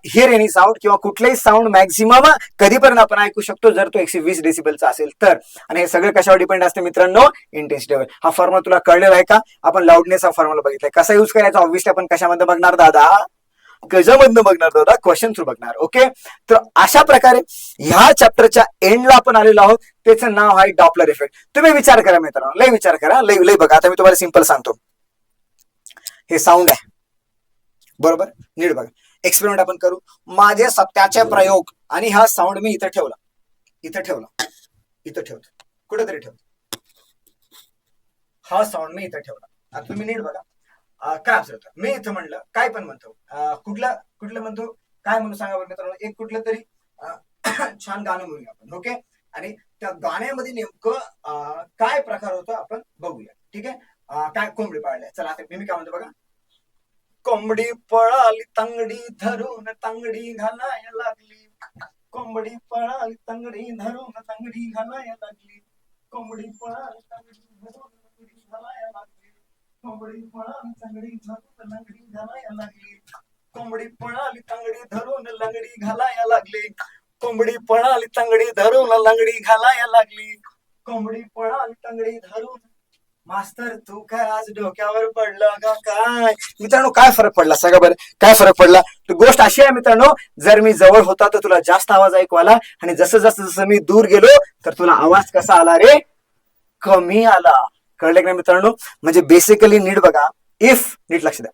hear any sound, किंवा कुठलाही साऊंड मॅक्झिमम कधीपर्यंत आपण ऐकू शकतो जर तो 120 डेसिबलचा असेल तर. आणि हे सगळं कशावर डिपेंड असते मित्रांनो, इंटेन्सिटीवर. हा फॉर्म्युला तुला कळलेला आहे का. आपण लाऊडनेस हा फॉर्म्युला बघितलाय. कसा युज करायचा ऑब्व्हियसली आपण कशामध्ये बघणार दादा, कशामधनं बघणार दादा, क्वेश्चन थ्रू बघणार. ओके, तर अशा प्रकारे ह्या चॅप्टरच्या एंडला आपण आलेलो आहोत. त्याचं नाव आहे डॉपलर इफेक्ट. तुम्ही विचार करा मित्रांनो, लय विचार करा, लय बघा. आता मी तुम्हाला सिंपल सांगतो. हे साऊंड आहे बरोबर, नीट बघा. एक्सपेरिमेंट आपण करू. माझे सत्याचे प्रयोग. आणि हा साऊंड मी इथं ठेवला, कुठेतरी ठेवतो. हा साऊंड मी इथं ठेवला. आता तुम्ही नीट बघा काय असतं. मी इथं म्हणलं काय पण म्हणतो, कुठलं म्हणतो, काय म्हणू सांगा बरं मित्रांनो. एक कुठलं तरी छान गाणं म्हणूया आपण. ओके, आणि त्या गाण्यामध्ये नेमकं काय प्रकार होतो आपण बघूया. ठीक आहे. काय कोंबडी पाळल्या. चला आता मी काय म्हणतो बघा. कोंबडी पळाली तंगडी धरून तंगडी घालायला लागली. कोंबडी पळाली तंगडी धरून तंगडी घालायला लागली. कोंबडी पळाली तंगडी धरून तंगडी घालायला लागली. कोंबडी पळाली तंगडी धरून लंगडी घालायला लागली. कोंबडी पळाली तंगडी धरून लंगडी घालायला लागली. कोंबडी पळाली तंगडी धरून लंगडी घालायला लागली. कोंबडी पळाली तंगडी धरून. मास्तर तू काय आज डोक्यावर पडलं का काय. मित्रांनो काय फरक पडला सांगा बरं, काय फरक पडला. तर गोष्ट अशी आहे मित्रांनो, जर मी जवळ होता तर तुला जास्त आवाज ऐकू आला, आणि जसं मी दूर गेलो तर तुला आवाज कसा आला रे, कमी आला. कळलं की नाही मित्रांनो. म्हणजे बेसिकली नीट बघा, इफ नीट लक्ष द्या,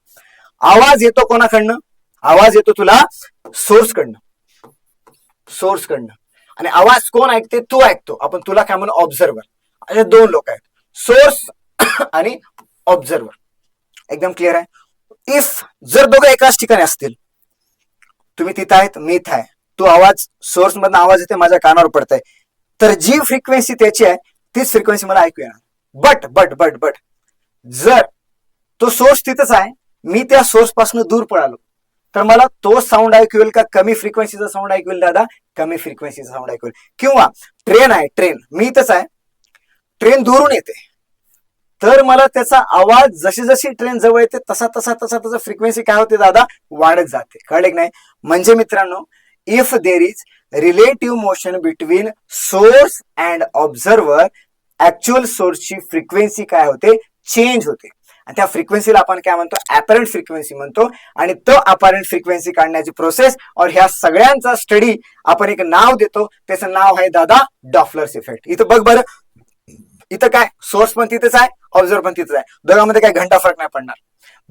आवाज येतो कोणाकडनं, आवाज येतो तुला सोर्स कडनं. आणि आवाज कोण ऐकते, तू ऐकतो. आपण तुला काय म्हणू, ऑब्झर्वर. असे दोन लोक आहेत, सोर्स आणि ऑब्झर्वर. एकदम क्लिअर आहे. इफ जर दोघं एकाच ठिकाणी असतील, तुम्ही तिथं आहेत, मी इथं आहे, तू आवाज सोर्स मधनं आवाज येते माझ्या कानावर पडतंय, तर जी फ्रिक्वेन्सी त्याची आहे तीच फ्रिक्वेन्सी मला ऐकू येणार. बट जर तो सोर्स तिथंच आहे, मी त्या सोर्स पासून दूर पळालो, तर मला तो साऊंड ऐकू येईल का कमी फ्रिक्वेन्सीचा साऊंड ऐकू येईल दादा, कमी फ्रिक्वेन्सीचा साऊंड ऐकू येईल. किंवा ट्रेन आहे, ट्रेन मी इथंच आहे, ट्रेन दूरून येते, तर मला त्याचा आवाज जशी ट्रेन जवळ येते तसा फ्रिक्वेन्सी काय होते दादा, वाढत जाते. कळले की नाही. म्हणजे मित्रांनो, if there is relative motion between source and observer, actual सोर्सची फ्रिक्वेन्सी काय होते, चेंज होते. आणि त्या फ्रिक्वेन्सीला आपण काय म्हणतो, अपॅरंट फ्रिक्वेन्सी म्हणतो. आणि तो अपॅरंट फ्रिक्वेन्सी काढण्याची प्रोसेस और ह्या सगळ्यांचा स्टडी आपण एक नाव देतो, त्याचं नाव आहे दादा डॉपलर्स इफेक्ट. इथं बघ बरं, इथं काय सोर्स पण तिथेच आहे, ऑब्झर्वर पण तिथेच आहे, दोघांमध्ये काय घंटा फरक नाही पडणार.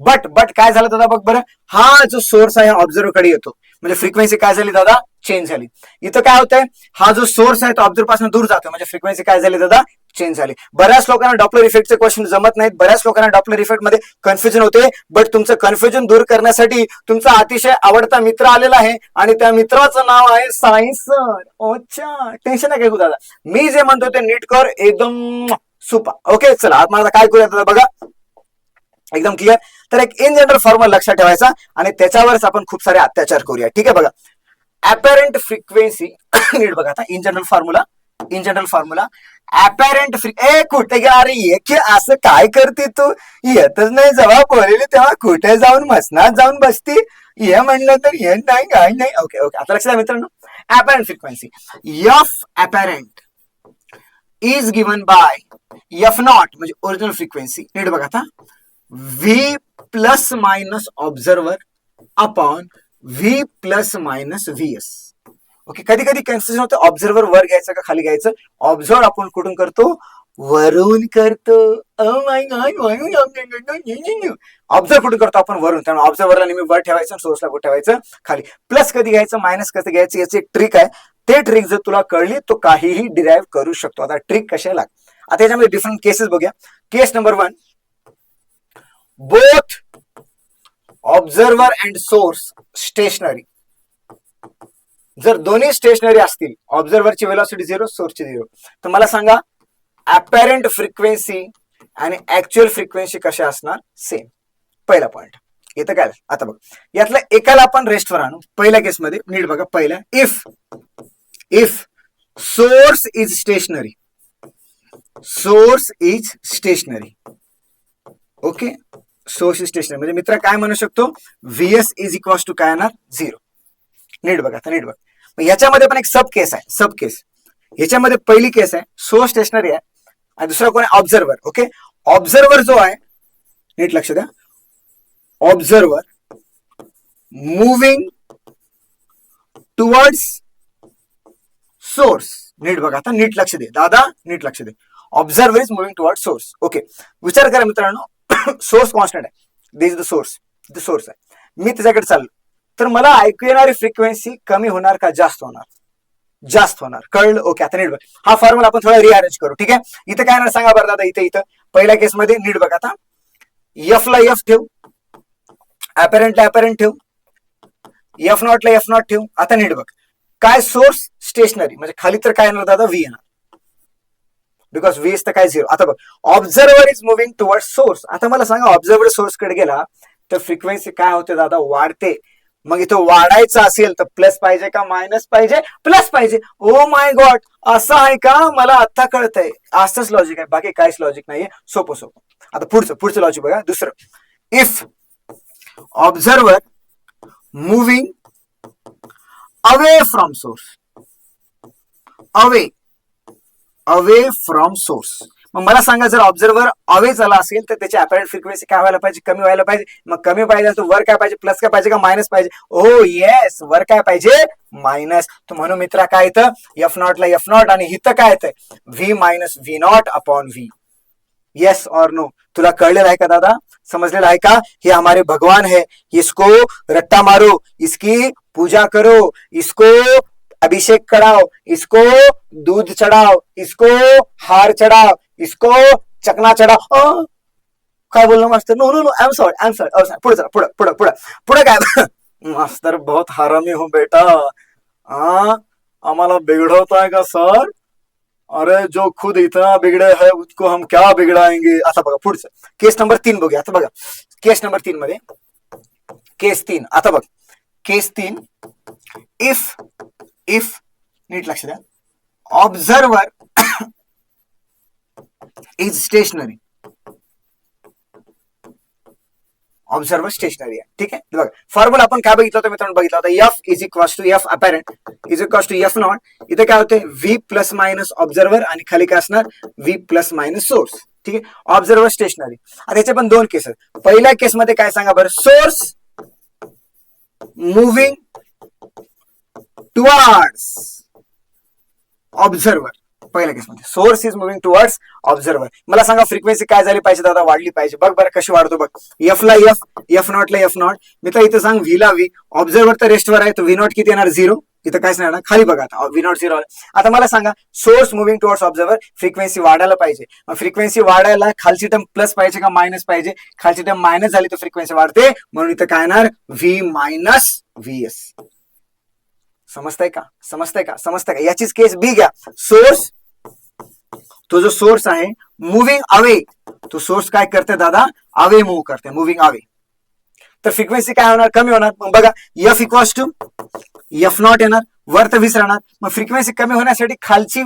बट काय झालं दादा बघ बरं, हा जो सोर्स आहे ऑब्झर्वर कडे येतो, म्हणजे फ्रिक्वेन्सी काय झाली दादा, चेंज झाली. इथं काय होतंय, हा जो सोर्स आहे तो ऑब्झर्वर पासून दूर जातो, म्हणजे फ्रिक्वेन्सी काय झाली दादा, चेंज झाली. बऱ्याच लोकांना डॉपलर इफेक्टचे क्वेश्चन जमत नाहीत, बऱ्याच लोकांना डॉपलर इफेक्ट मध्ये कन्फ्युजन होते. बट तुमचं कन्फ्युजन दूर करण्यासाठी तुमचा अतिशय आवडता मित्र आलेला आहे आणि त्या मित्राचं नाव आहे सायन्स सर. अच्छा, टेन्शन नाही घेऊ दादा, मी जे म्हणतो ते नीट कर, एकदम सुपर. ओके, चला आता मला काय करूया बघा, एकदम क्लिअर. तर एक इन जनरल फॉर्म्युला लक्षात ठेवायचा आणि त्याच्यावरच आपण खूप सारे अत्याचार करूया. ठीक आहे, बघा अपॅरंट फ्रिक्वेन्सी नीट बघा आता, इन जनरल फॉर्म्युला अपॅरंट कुठे गेला अरे, एक असं काय करते तू, येतच नाही, जेव्हा बोलले तेव्हा कुठे जाऊन मसनात जाऊन बसती, हे म्हणलं तर हे नाही काय नाही. ओके ओके, आता लक्षात मित्रांनो, apparent frequency F apparent is given by F naught म्हणजे ओरिजिनल फ्रिक्वेन्सी. नीट बघा आता, V plus minus observer upon V plus minus V S. Okay, कधी कधी कन्फ्युजन होतं, ऑब्झर्वर वर घ्यायचं का खाली घ्यायचं. ऑब्झर्वर आपण कुठून करतो, वरून करतो. ऑब्झर्व कुठून करतो आपण, वरून. त्यामुळे ऑब्झर्वरला नेहमी वर ठेवायचं, सोर्सला कुठे ठेवायचं, खाली. प्लस कधी घ्यायचं, मायनस कधी घ्यायचं, याची एक ट्रिक आहे. ते ट्रिक जर तुला कळली तो काहीही डिराईव्ह करू शकतो. आता ट्रिक कशाला, आता याच्यामध्ये डिफरंट केसेस बघूया. Case number 1, both observer and source stationary. जर दोन्ही स्टेशनरी असतील, ऑब्झर्वरची व्हेलॉसिटी 0, सोर्सची 0, तर मला सांगा अपॅरंट फ्रिक्वेन्सी आणि ऍक्च्युअल फ्रिक्वेन्सी कशा असणार, सेम. पहिला पॉइंट इथं काय. आता बघ, यातल्या एकाला आपण रेस्टवर आणू. पहिल्या केसमध्ये नीट बघा, पहिल्या if source is stationary, okay, source is stationary म्हणजे मित्र काय म्हणू शकतो, व्हीएस इज इक्वॉल्स टू काय येणार, 0. नीट बघा आता, नीट बघ. याच्यामध्ये पण एक सब केस आहे, सब केस. याच्यामध्ये पहिली केस आहे सोर्स स्टेशनरी आहे आणि दुसरा कोण आहे, ऑब्झर्वर. ओके, ऑब्झर्वर जो आहे, नीट लक्ष द्या, ऑब्झर्वर मूव्हिंग टुवर्ड्स सोर्स. नीट बघा आता, नीट लक्ष दे दादा, नीट लक्ष दे. Observer is moving towards source. Okay, विचार करा मित्रांनो, सोर्स कॉन्स्टंट आहे, दिस इज द सोर्स, इथे सोर्स आहे, मी त्याच्याकडे चाललो, तर मला ऐकू येणारी फ्रिक्वेन्सी कमी होणार का जास्त होणार, जास्त होणार. कळलं. ओके, आता नीट बघ, हा फॉर्म्युला आपण थोडा रिअरेंज करू. ठीक आहे, इथं काय ना सांगा बरं दादा, इथं पहिल्या केसमध्ये नीट बघा आता, एफ ला एफ ठेव, अपॅरंटला अपॅरंट ठेव, एफ नॉटला एफ नॉट ठेव. आता नीट बघ, काय सोर्स स्टेशनरी म्हणजे खाली तर काय येणार दादा, व्ही येणार, बिकॉज व्ही इज तर काय 0. आता बघ, observer is moving toward source. आता मला सांगा, ऑब्झर्वर सोर्स कडे गेला तर फ्रिक्वेन्सी काय होते दादा, वाढते. मग इथं वाढायचं असेल तर प्लस पाहिजे का मायनस पाहिजे, प्लस पाहिजे. ओ माय गॉड, असं आहे का, मला आता कळतंय. असंच लॉजिक आहे, बाकी काहीच लॉजिक नाहीये, सोपं सोपं. आता पुढचं लॉजिक बघा, दुसरं, if observer moving away from source, away from source. मग मला सांगा, जर ऑब्झर्वर अवे झाला असेल तर त्याची अपॅरंट फ्रिक्वेन्सी काय व्हायला पाहिजे, कमी व्हायला पाहिजे. मग कमी पाहिजे तर वर काय पाहिजे, प्लस काय पाहिजे का मायनस पाहिजे. ओ येस, वर काय पाहिजे, मायनस. तर म्हणून मित्रा काय येतं, एफ नॉटला एफ नॉट आणि इथं काय येतं, V minus V not upon V. Yes और नो, तुला कळलेलं आहे का दादा, समजलेलं आहे का. हे हमारे भगवान है, इसको रट्टा मारो, इसकी पूजा करो, इसको अभिषेक कराओ, इसको दूध चढ़ाओ, इसको हार चढ़ाओ, इसको चकना चढ़ाओ. काय बोललो मास्तर, no no no, I am sorry. पुढे चला, पुढे काय, मास्तर बहुत हरामी हो बेटा, आम्हाला बिघडवताय का सर, अरे जो खुद इतना बिगड़े है उसको हम क्या बिगड़ाएंगे. आता बघा पुढचं, केस नंबर 3 बघूया. आता बघा, केस नंबर 3 मध्ये, केस 3, आता बघ, केस 3, इफ नीट लक्ष द्या, observer is stationary, observer stationary आहे. ठीक आहे, बघा फॉर्म्युला आपण काय बघितलं होतं मित्रांनो, बघितलं होतं F is equals to F apparent is equals to F naught. इथे काय होते, व्ही प्लस मायनस ऑब्झर्वर आणि खाली काय असणार, व्ही प्लस मायनस सोर्स. ठीक आहे. Observer stationary. आता याचे पण दोन केस आहेत. पहिल्या केसमध्ये काय सांगा बरं, सोर्स मुव्हिंग टुवर्ड्स ऑब्झर्वर. पहिल्या केसमध्ये source is moving towards observer. मला सांगा फ्रिक्वेन्सी काय झाली पाहिजे दादा, वाढली पाहिजे. बघ बरं कशी वाढतो बघ. एफ ला एफ, एफ नॉट ला एफ नॉट. मी तर इथं सांग व्ही ला व्ही. ऑब्झर्वर तर रेस्टवर आहे, तर व्ही नॉट किती येणार, 0. इथं काहीच नाही ना, खाली बघा आता व्ही नॉट 0. आता मला सांगा source moving towards observer, frequency वाढायला पाहिजे. फ्रिक्वेन्सी वाढायला खालची टर्म प्लस पाहिजे का मायनस पाहिजे? खालची टर्म मायनस झाली तर फ्रिक्वेन्सी वाढते, म्हणून इथं काय येणार, व्ही मायनस व्ही एस. समजतंय का, समजतंय का, समजतंय का? याचीच केस बी घ्या. सोर्स, तो जो सोर्स आहे मुव्हिंग अवे, तो सोर्स काय करते दादा, अवे मूव्ह करते, मुव्हिंग अवे. तर फ्रिक्वेन्सी काय होणार, कमी होणार. मग बघा F equals to F naught येणार, वर तर 20 राहणार. मग फ्रिक्वेन्सी कमी होण्यासाठी खालची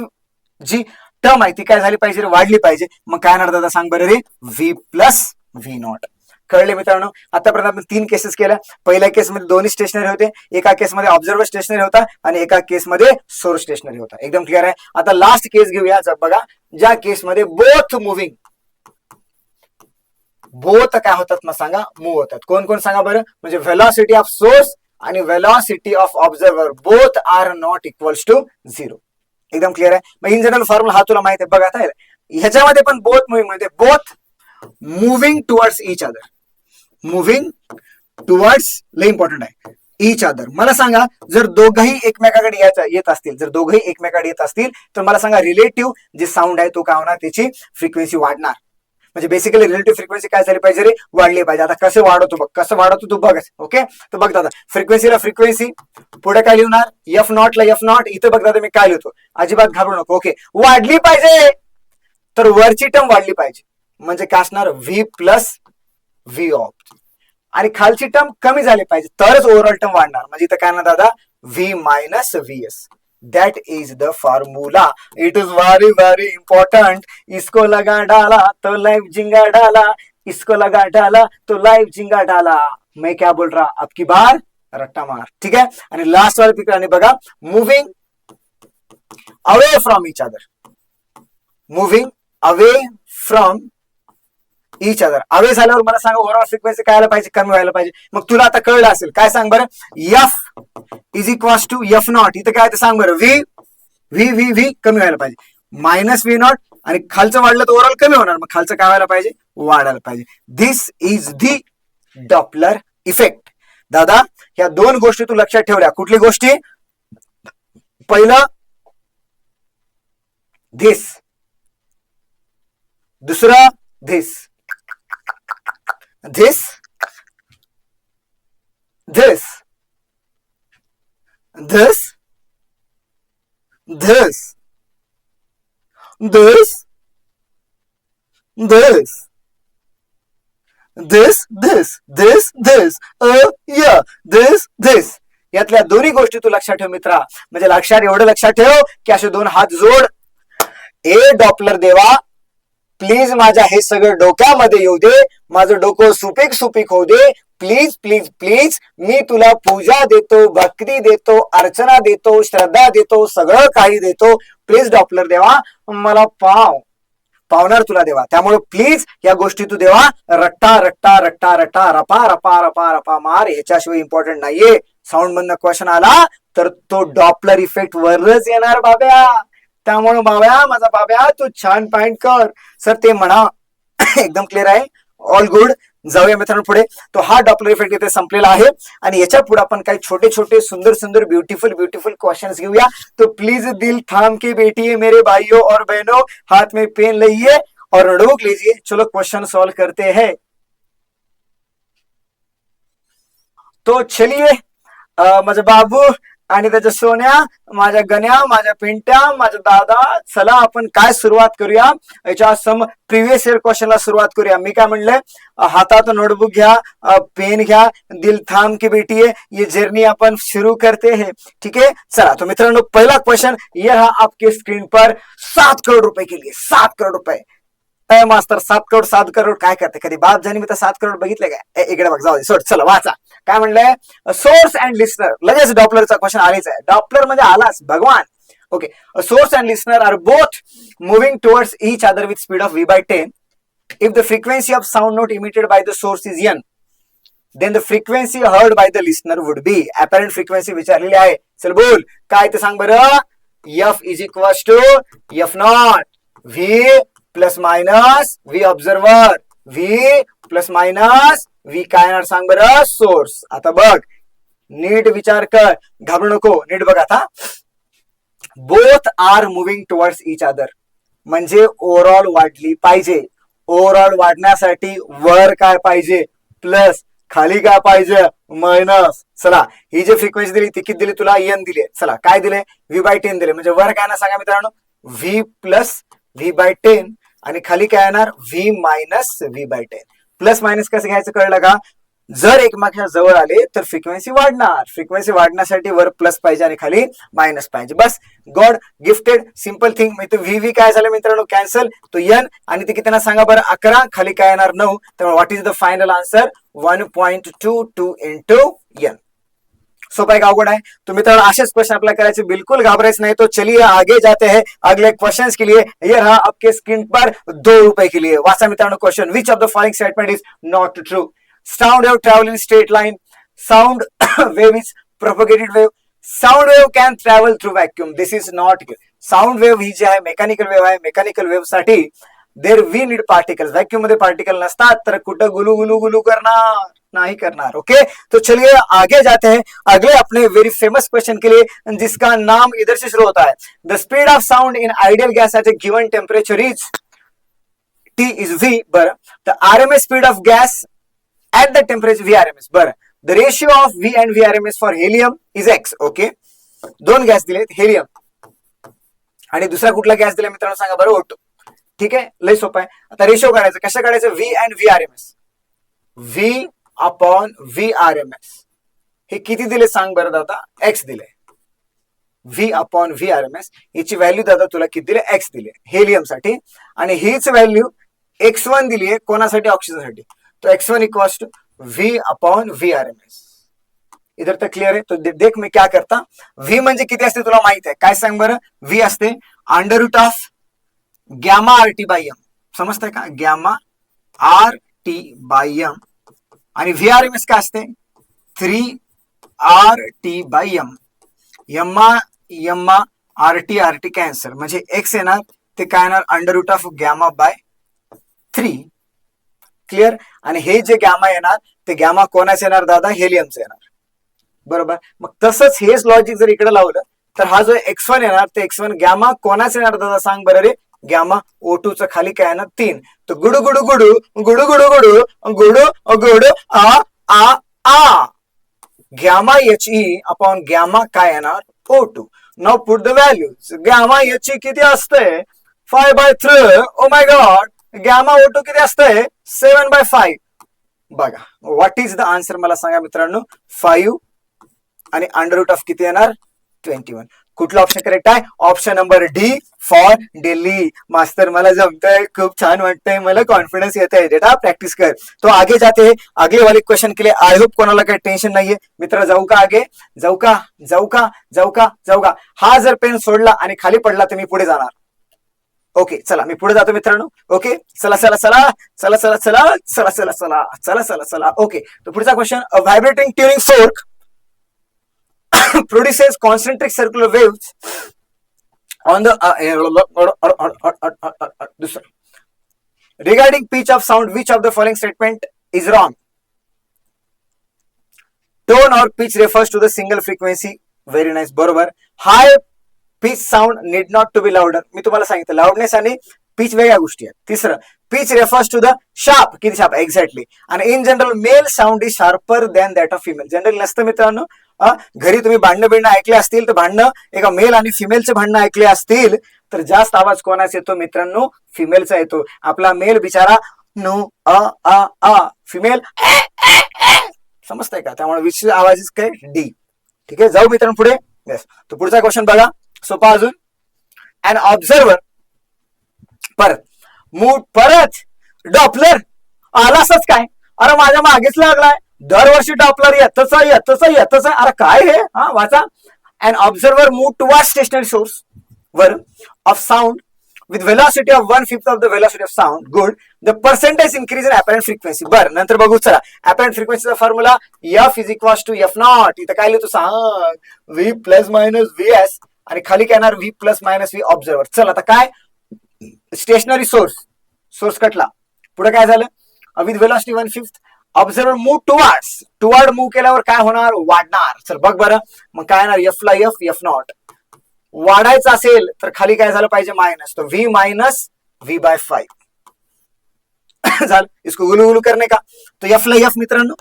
जी टर्म आहे ती काय झाली पाहिजे, वाढली पाहिजे. मग काय येणार दादा सांग बरं रे, व्ही प्लस व्ही नॉट. कळले मित्रांनो? आतापर्यंत आपण 3 केसेस केल्या. पहिल्या केसमध्ये दोन्ही स्टेशनरी होते, एका केसमध्ये ऑब्झर्वर स्टेशनरी होता आणि एका केसमध्ये सोर्स स्टेशनरी होता. एकदम क्लिअर आहे. आता लास्ट केस घेऊया. बघा ज्या केसमध्ये बोथ मुव्हिंग, बोथ काय होतात मग सांगा, मूव्ह होतात. कोण कोण सांगा बरं, म्हणजे व्हेलॉसिटी ऑफ सोर्स आणि velocity of observer both are not equals to 0. एकदम क्लिअर आहे. मग इन जनरल फॉर्म्युला हा तुला माहिती आहे. बघा आता ह्याच्यामध्ये पण बोथ मुव्हिंग मध्ये both moving towards each other, moving towards लय इम्पॉर्टंट आहे, इच अदर. मला सांगा जर दोघंही एकमेकाकडे येत असतील, जर दोघंही एकमेकाकडे येत असतील तर मला सांगा रिलेटिव्ह जे साऊंड आहे तो काय होणार, त्याची फ्रिक्वेन्सी वाढणार. म्हणजे बेसिकली रिलेटिव्ह फ्रिक्वेन्सी काय झाली पाहिजे रे, वाढली पाहिजे. आता कसं वाढवतो बघ, कसं वाढवतो तू बघ. ओके, तर बघ दादा फ्रिक्वेन्सीला फ्रिक्वेन्सी, पुढे काय लिहणार, एफ नॉट ला एफ नॉट. इथं बघ दादा मी काय लिहितो, अजिबात घाबरू नको. ओके, वाढली पाहिजे तर वरची टर्म वाढली पाहिजे, म्हणजे काय असणार, व्ही प्लस व्ही ऑफ. आणि खालची टर्म कमी झाली पाहिजे तरच ओव्हरऑल टर्म वाढणार. म्हणजे इथं काय ना दादा, V minus V S. That is the formula. It is very very important. इसको लगा डाला तो लाइफ जिंगा डाला, इसको लगा डाला तो लाइफ जिंगा डाला. मैं क्या बोल रहा, अब की बार रट्टा मार. ठीक है. आणि लास्ट वाला पिक आणि बघा, moving away from each other, moving away from each other. Away झाल्यावर मला सांगा ओव्हरऑल फ्रिक्वेन्सी काय पाहिजे, कमी व्हायला पाहिजे. मग तुला आता कळलं असेल, काय सांग बरं, F is equals to F naught. इथं काय ते सांग बरं, व्ही व्ही व्ही व्ही कमी व्हायला पाहिजे, मायनस व्ही नॉट. आणि खालचं वाढलं तर ओव्हरऑल कमी होणार, मग खालचं काय व्हायला पाहिजे, वाढायला पाहिजे. दिस इज दी डॉपलर इफेक्ट. दादा ह्या 2 गोष्टी तू लक्षात ठेवल्या. कुठली गोष्टी, पहिलं धिस, दुसरं this, this this this this this this this this this this yeah this this. यातल्या दोन्ही गोष्टी तू लक्षात ठेव मित्रा. म्हणजे लक्षात एवढं लक्षात ठेव की असे 2 हात जोड, ए डॉपलर देवा प्लीज माझ्या हे सगळं डोक्यामध्ये येऊ दे, माझं डोकं सुपीक सुपीक होऊ दे, प्लीज प्लीज प्लीज. मी तुला पूजा देतो, भक्ती देतो, अर्चना देतो, श्रद्धा देतो, सगळं काही देतो. प्लीज डॉपलर देवा मला पावणार तुला देवा. त्यामुळे प्लीज या गोष्टी तू देवा रट्टा रट्टा रट्टा रट्टा रपा रपा रपा रपा मार. ह्याच्याशिवाय इम्पॉर्टंट नाहीये. साऊंड मधनं क्वेश्चन आला तर तो डॉपलर इफेक्ट वरच येणार बाब्या. त्यामुळे बाब्या, माझा बाब्या तू छान पॉइंट कर. सर ते म्हणा. एकदम क्लिअर आहे, ऑल गुड. जाऊया मित्रांनो पुढे. तो हा डॉपलर इफेक्ट इथे संपलेला आहे आणि याच्या पुढे आपण काही छोटे छोटे सुंदर सुंदर ब्यूटीफुल ब्यूटीफुल क्वेश्चंस घेऊया. तो प्लीज दिल थाम के बैठिए मेरे भाइयों और बहनों, हाथ में पेन लीजिए और नोटबुक लीजिए. चलो क्वेश्चन सॉल्व करते हैं. तो चलिए माझा बाबू आणि त्याच्या सोन्या, माझ्या गण्या, माझ्या पिंट्या, माझा दादा, चला आपण काय सुरुवात करूया. याच्या सम प्रिव्हियस इयर क्वेश्चनला सुरुवात करूया. मी काय म्हणलंय, हातात नोटबुक घ्या, पेन घ्या, दिल थाम के बैठिए, ये जर्नी अपन शुरू करते हैं. ठीक है, चला. तो मित्रांनो पहिला क्वेश्चन ये रहा आपके स्क्रीन पर. 7 करोड़ रुपए के लिए, 7 करोड़ रुपए. मास्तर 7 करोड काय करते, कधी बाप जाणी मी तर 7 करोड बघितले काय. इकडे बघ, जाऊ दे, सोड. चला वाचा. काय म्हणलंय, सोर्स अँड लिस्नर. लगेच डॉपलरचा क्वेश्चन आलेच आहे. डॉपलर म्हणजे आलाच भगवान. Okay, source and listener are both moving towards each other with speed of v/10. If the frequency of sound not emitted by the source is n, then the frequency heard by the listener would be. Apparent frequency विचारलेली आहे. चल बोल काय ते सांग बरं. F is equals to F naught V plus minus V observer, V plus minus V काय येणार सांग बरं सोर्स. आता बघ नीट विचार कर, घाबरू नको, नीट बघ आता. Both are moving towards each other, म्हणजे ओव्हरऑल वाढली पाहिजे. ओव्हरऑल वाढण्यासाठी वर काय पाहिजे प्लस, खाली काय पाहिजे मायनस. चला ही जी फ्रिक्वेन्सी दिली ती किती दिली तुला एन दिली. चला काय दिले V/10 दिले, म्हणजे वर काय ना सांगा मित्रांनो V प्लस V/10 आणि खाली काय येणार V minus V/10. Plus minus कसं घ्यायचं कळलं का. जर एकमेकांच्या जवळ आले तर फ्रिक्वेन्सी वाढणार. फ्रिक्वेन्सी वाढण्यासाठी वर प्लस पाहिजे आणि खाली मायनस पाहिजे. बस गॉड गिफ्टेड सिंपल थिंग. मी व्ही काय झालं मित्रांनो कॅन्सल. तो एन आणि ते किती सांगा बरं 11, खाली काय येणार 9. त्यामुळे what is the final answer 1.22 into N. सोपा एक अवघड आहे तो मित्रांनो. असेच क्वेश्चन आपल्याला करायचे, बिल्कुल घाबरायचं नहीं. तो चलिए आगे जाते हैं अगले क्वेश्चन के लिए. ये रहा आपके स्क्रीन पर 2 रुपए के लिए. वाचा मित्रांनो question. Which of the following statement is not true. Sound wave travel in straight line. Sound wave is propagated wave. Sound wave can travel through vacuum. This is not good. Sound wave ही जी आहे mechanical wave आहे. Mechanical wave साठी there we need particles. Vacuum मध्ये particle नसतात तर कुठं गुलू गुलू गुलू करणार नहीं करणार. ओके तो चलिए आगे जाते हैं अगले अपने वेरी फेमस क्वेश्चन के लिए, जिसका नाम इधर से शुरू होता है. The speed of sound in ideal gas at A given temperature is T is V. बरं the RMS speed of gas at the temperature VRMS. बरं the ratio of V and VRMS for helium is X. Okay दोन gas दिलेत, helium आणि दुसरा कुठला gas दिला मित्रांनो सांगा बरं O2. ठीक आहे लय सोपं आहे. आता रेशिओ काढायचं, कसं काढायचं V and VRMS. V upon VRMS हे किती दिले सांग बरं दादा. X दिले. V अपॉन VRMS याची व्हॅल्यू दादा तुला किती दिले X दिले हेलियम साठी, आणि हीच व्हॅल्यू X1 दिली आहे कोणासाठी ऑक्सिजन साठी. तो X1 equals to V upon VRMS. इधर तक क्लियर है. तो देख मैं क्या करता. V म्हणजे किती असते तुला माहित आहे काय सांग बरं. V असते under root of gamma RT by M. समजतंय का गॅमा RT बाय एम. आणि VRMS काय असते 3RT बाय एम. यम्मा RT कॅन्सल म्हणजे X येणार ते काय येणार under root of gamma by 3. Clear. आणि हे जे गॅमा येणार ते गॅमा कोणाचं येणार दादा हेलियमचं येणार. बरोबर. मग तसंच हेच लॉजिक जर इकडे लावलं तर हा जो X1 येणार ते X1 गॅमा कोणाचं येणार दादा सांग बरं रे. गॅमा O2 चं खाली काय येणार 3. तर गुडू गुडू गुडू गुडू गुडू गुडू गुडू गुडू आ आ आ गॅमा HE अपॉन गॅमा काय येणार O2. Now put the values. Gamma HE किती असते 5/3. ओ माय गॉड. गॅमा O2 किती असते 7/5. बघा व्हॉट इज द आन्सर मला सांगा मित्रांनो 5 आणि अंडर रूट ऑफ किती येणार 21. कुठला ऑप्शन करेक्ट आहे. Option number D for Delhi. Master मला जमतंय, खूप छान वाटतंय, मला कॉन्फिडन्स येत आहे. बेटा प्रॅक्टिस कर. तो आगे जाते हैं अगले वाले क्वेश्चन के लिए. आई होप कोणाला काही टेन्शन नाहीये. मित्र जाऊ का आगे. जाऊ का जाऊ का जाऊ का जाऊ का. हा जर पेन सोडला आणि खाली पडला तर मी पुढे जाणार. ओके चला मी पुढे जातो मित्रांनो. ओके चला चला चला चला चला चला चला चला चला चला चला चला. ओके तो पुढचा question. A vibrating tuning fork produces concentric circular waves on the regarding pitch of sound. Which of the following statement is wrong. Tone or pitch refers to the single frequency. Very nice. बरोबर. High pitch sound need not to be louder. मी तुम्हाला सांगितलं loudness आणि pitch वेगळ्या गोष्टी आहेत. तिसरं pitch refers to the sharp. किती शार्प एक्झॅक्टली. आणि in general male sound is sharper than that of female. General नसतं मित्रांनो. घरी तुम्ही भांडणं ऐकले असतील तर भांडणं एका मेल आणि फिमेलचे भांडणं ऐकले असतील तर जास्त आवाज कोणाचा येतो मित्रांनो फिमेलचा येतो. आपला मेल बिचारा नो अ फिमेल समजतंय का. त्यामुळे विच आवाज इज काय डी. ठीक आहे जाऊ मित्रांनो पुढे. येस तो पुढचा क्वेश्चन बघा सोपा अजून. अन ऑब्झर्वर परत डॉपलर आलासच काय. अरे माझ्या मागेच लागलाय दरवर्षी डॉपलर येतच आहे. अरे काय हे. हा वाचा. An observer move toward stationary source वर of sound with velocity of 1/5 of the velocity of sound. Good. The percentage increase in apparent frequency. बरं, नंतर बघू चला. apparent frequency चा formula F is equals to F naught. इथं काय लिहितो सांग, V प्लस मायनस VS आणि खाली काय येणार V plus minus V observer. चल आता काय, स्टेशनरी सोर्स कटला. पुढे काय झालं, with velocity 1/5 observer move toward move केल्यावर काय होणार, वाढणार. चल बघ बरं, मग काय येणार, F ला F नॉट. वाढायचं असेल तर खाली काय झालं पाहिजे, मायनस. तो V मायनस V/5 झालं. इसको गुलू गुलू करणे का, तो F ला F मित्रांनो,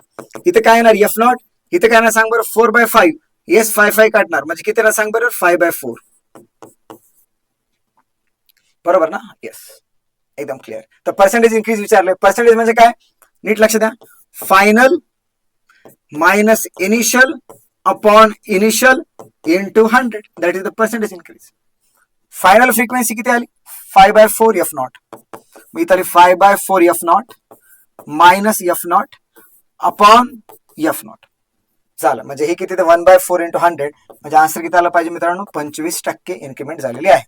इथे काय येणार F नॉट, इथे काय येणार सांग बरं, 4/5. येस 5 काढणार म्हणजे किती येणार सांग बरं, 5/4. बरोबर ना, येस एकदम क्लिअर. तर पर्सेंटेज इन्क्रीज विचारले. पर्सेंटेज म्हणजे काय, नीट लक्ष द्या. Final minus initial upon initial into 100, that is the percentage increase. Final frequency किती आली, 5/4 F नॉट. मी इथे 5/4 F not minus F not upon F not झालं. म्हणजे हे किती, 1/4 इंटू 100 म्हणजे आन्सर किती आला पाहिजे मित्रांनो, 25% इन्क्रीमेंट झालेली आहे.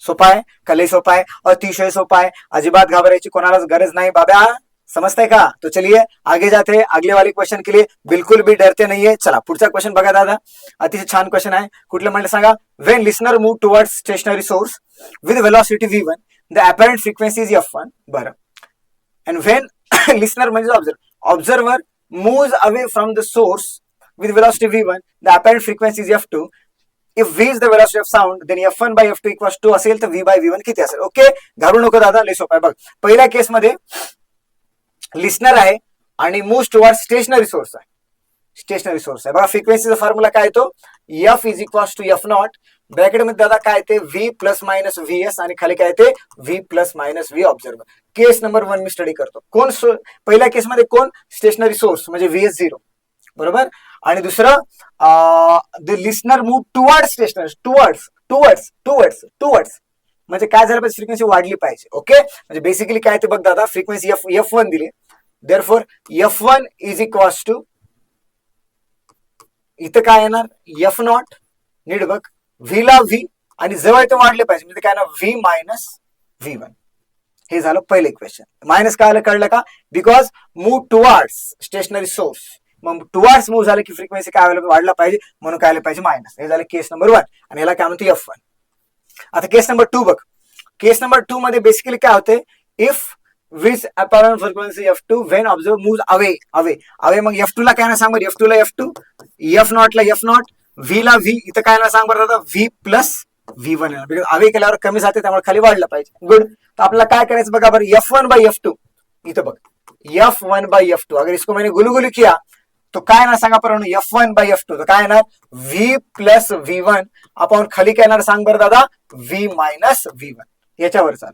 सोपा आहे, कले सोपा आहे, अतिशय सोपा आहे. अजिबात घाबरायची कोणालाच गरज नाही बाबा, समजताय का. तो चलिए आगे जाते हैं अगले वाले क्वेश्चन के लिए. बिल्कुल भी डरते नाहीये. चला पुढचा क्वेश्चन बघा दादा, अतिशय छान क्वेश्चन आहे. कुठलं म्हणलं सांगा, when listener move towards stationary source with velocity V1 the apparent frequency is F1. बरं, अँड व्हेन लिसनर म्हणजे observer moves away from the source with velocity V1 the apparent frequency is F2. If V is the velocity of sound then F1 by F2 equals to असेल तर V by V1 किती असेल. Okay, घाबरू नको दादा, लय सोपं आहे. बघ पहिल्या केस मध्ये लिसनर आहे आणि मूव्स टुवर्ड स्टेशनरी सोर्स आहे. स्टेशनरी सोर्स आहे बघा. फ्रिक्वेन्सीचा फॉर्म्युला काय येतो, F is equals to F naught. Bracket मध्ये दादा काय ते V प्लस मायनस VS आणि खाली काय ते V plus minus V observer. Case number 1 मी स्टडी करतो. कोण पहिल्या केसमध्ये कोण, स्टेशनरी सोर्स म्हणजे VS0 बरोबर. आणि दुसरं the listener move toward stationary, towards म्हणजे काय झालं पाहिजे, फ्रिक्वेन्सी वाढली पाहिजे. ओके, म्हणजे बेसिकली काय ते बघ दादा, फ्रिक्वेन्सी F1 दिली, therefore F1 is equals to, इथं काय येणार F नॉट, नीट बघ, V ला V आणि जवळ ते वाढले पाहिजे म्हणजे काय ना V मायनस V1. हे झालं पहिले क्वेश्चन. मायनस काय कळलं का, because move towards stationary source, मग टुवर्ड्स मूव झालं की फ्रिक्वेन्सी काय वाढला पाहिजे म्हणून काय आलं पाहिजे मायनस. हे झालं केस नंबर 1 आणि याला काय म्हणतो F1. आता केस नंबर 2 बघ. केस नंबर 2 मध्ये बेसिकली काय होते, if with apparent frequency F2 when observe moves away मग F2 ला काय ना सांग बरं, F2 ला F2, F नॉट ला F नॉट, V ला V, इथं काय ना सांग बरं दादा, V plus V1 because away केल्यावर कमी जाते त्यामुळे खाली वाढलं पाहिजे. गुड. तर आपल्याला काय करायचं बघा बरं, F1 बाय F2 इथं बघ, F1 बाय F2 अगर इसको मैंने गुलू किया तो काय ना सांगा पर F1 बाय F2 तो काय येणार V प्लस V1 आपण खाली काय येणार सांग बरं दादा, V मायनस V1 याच्यावर चाल.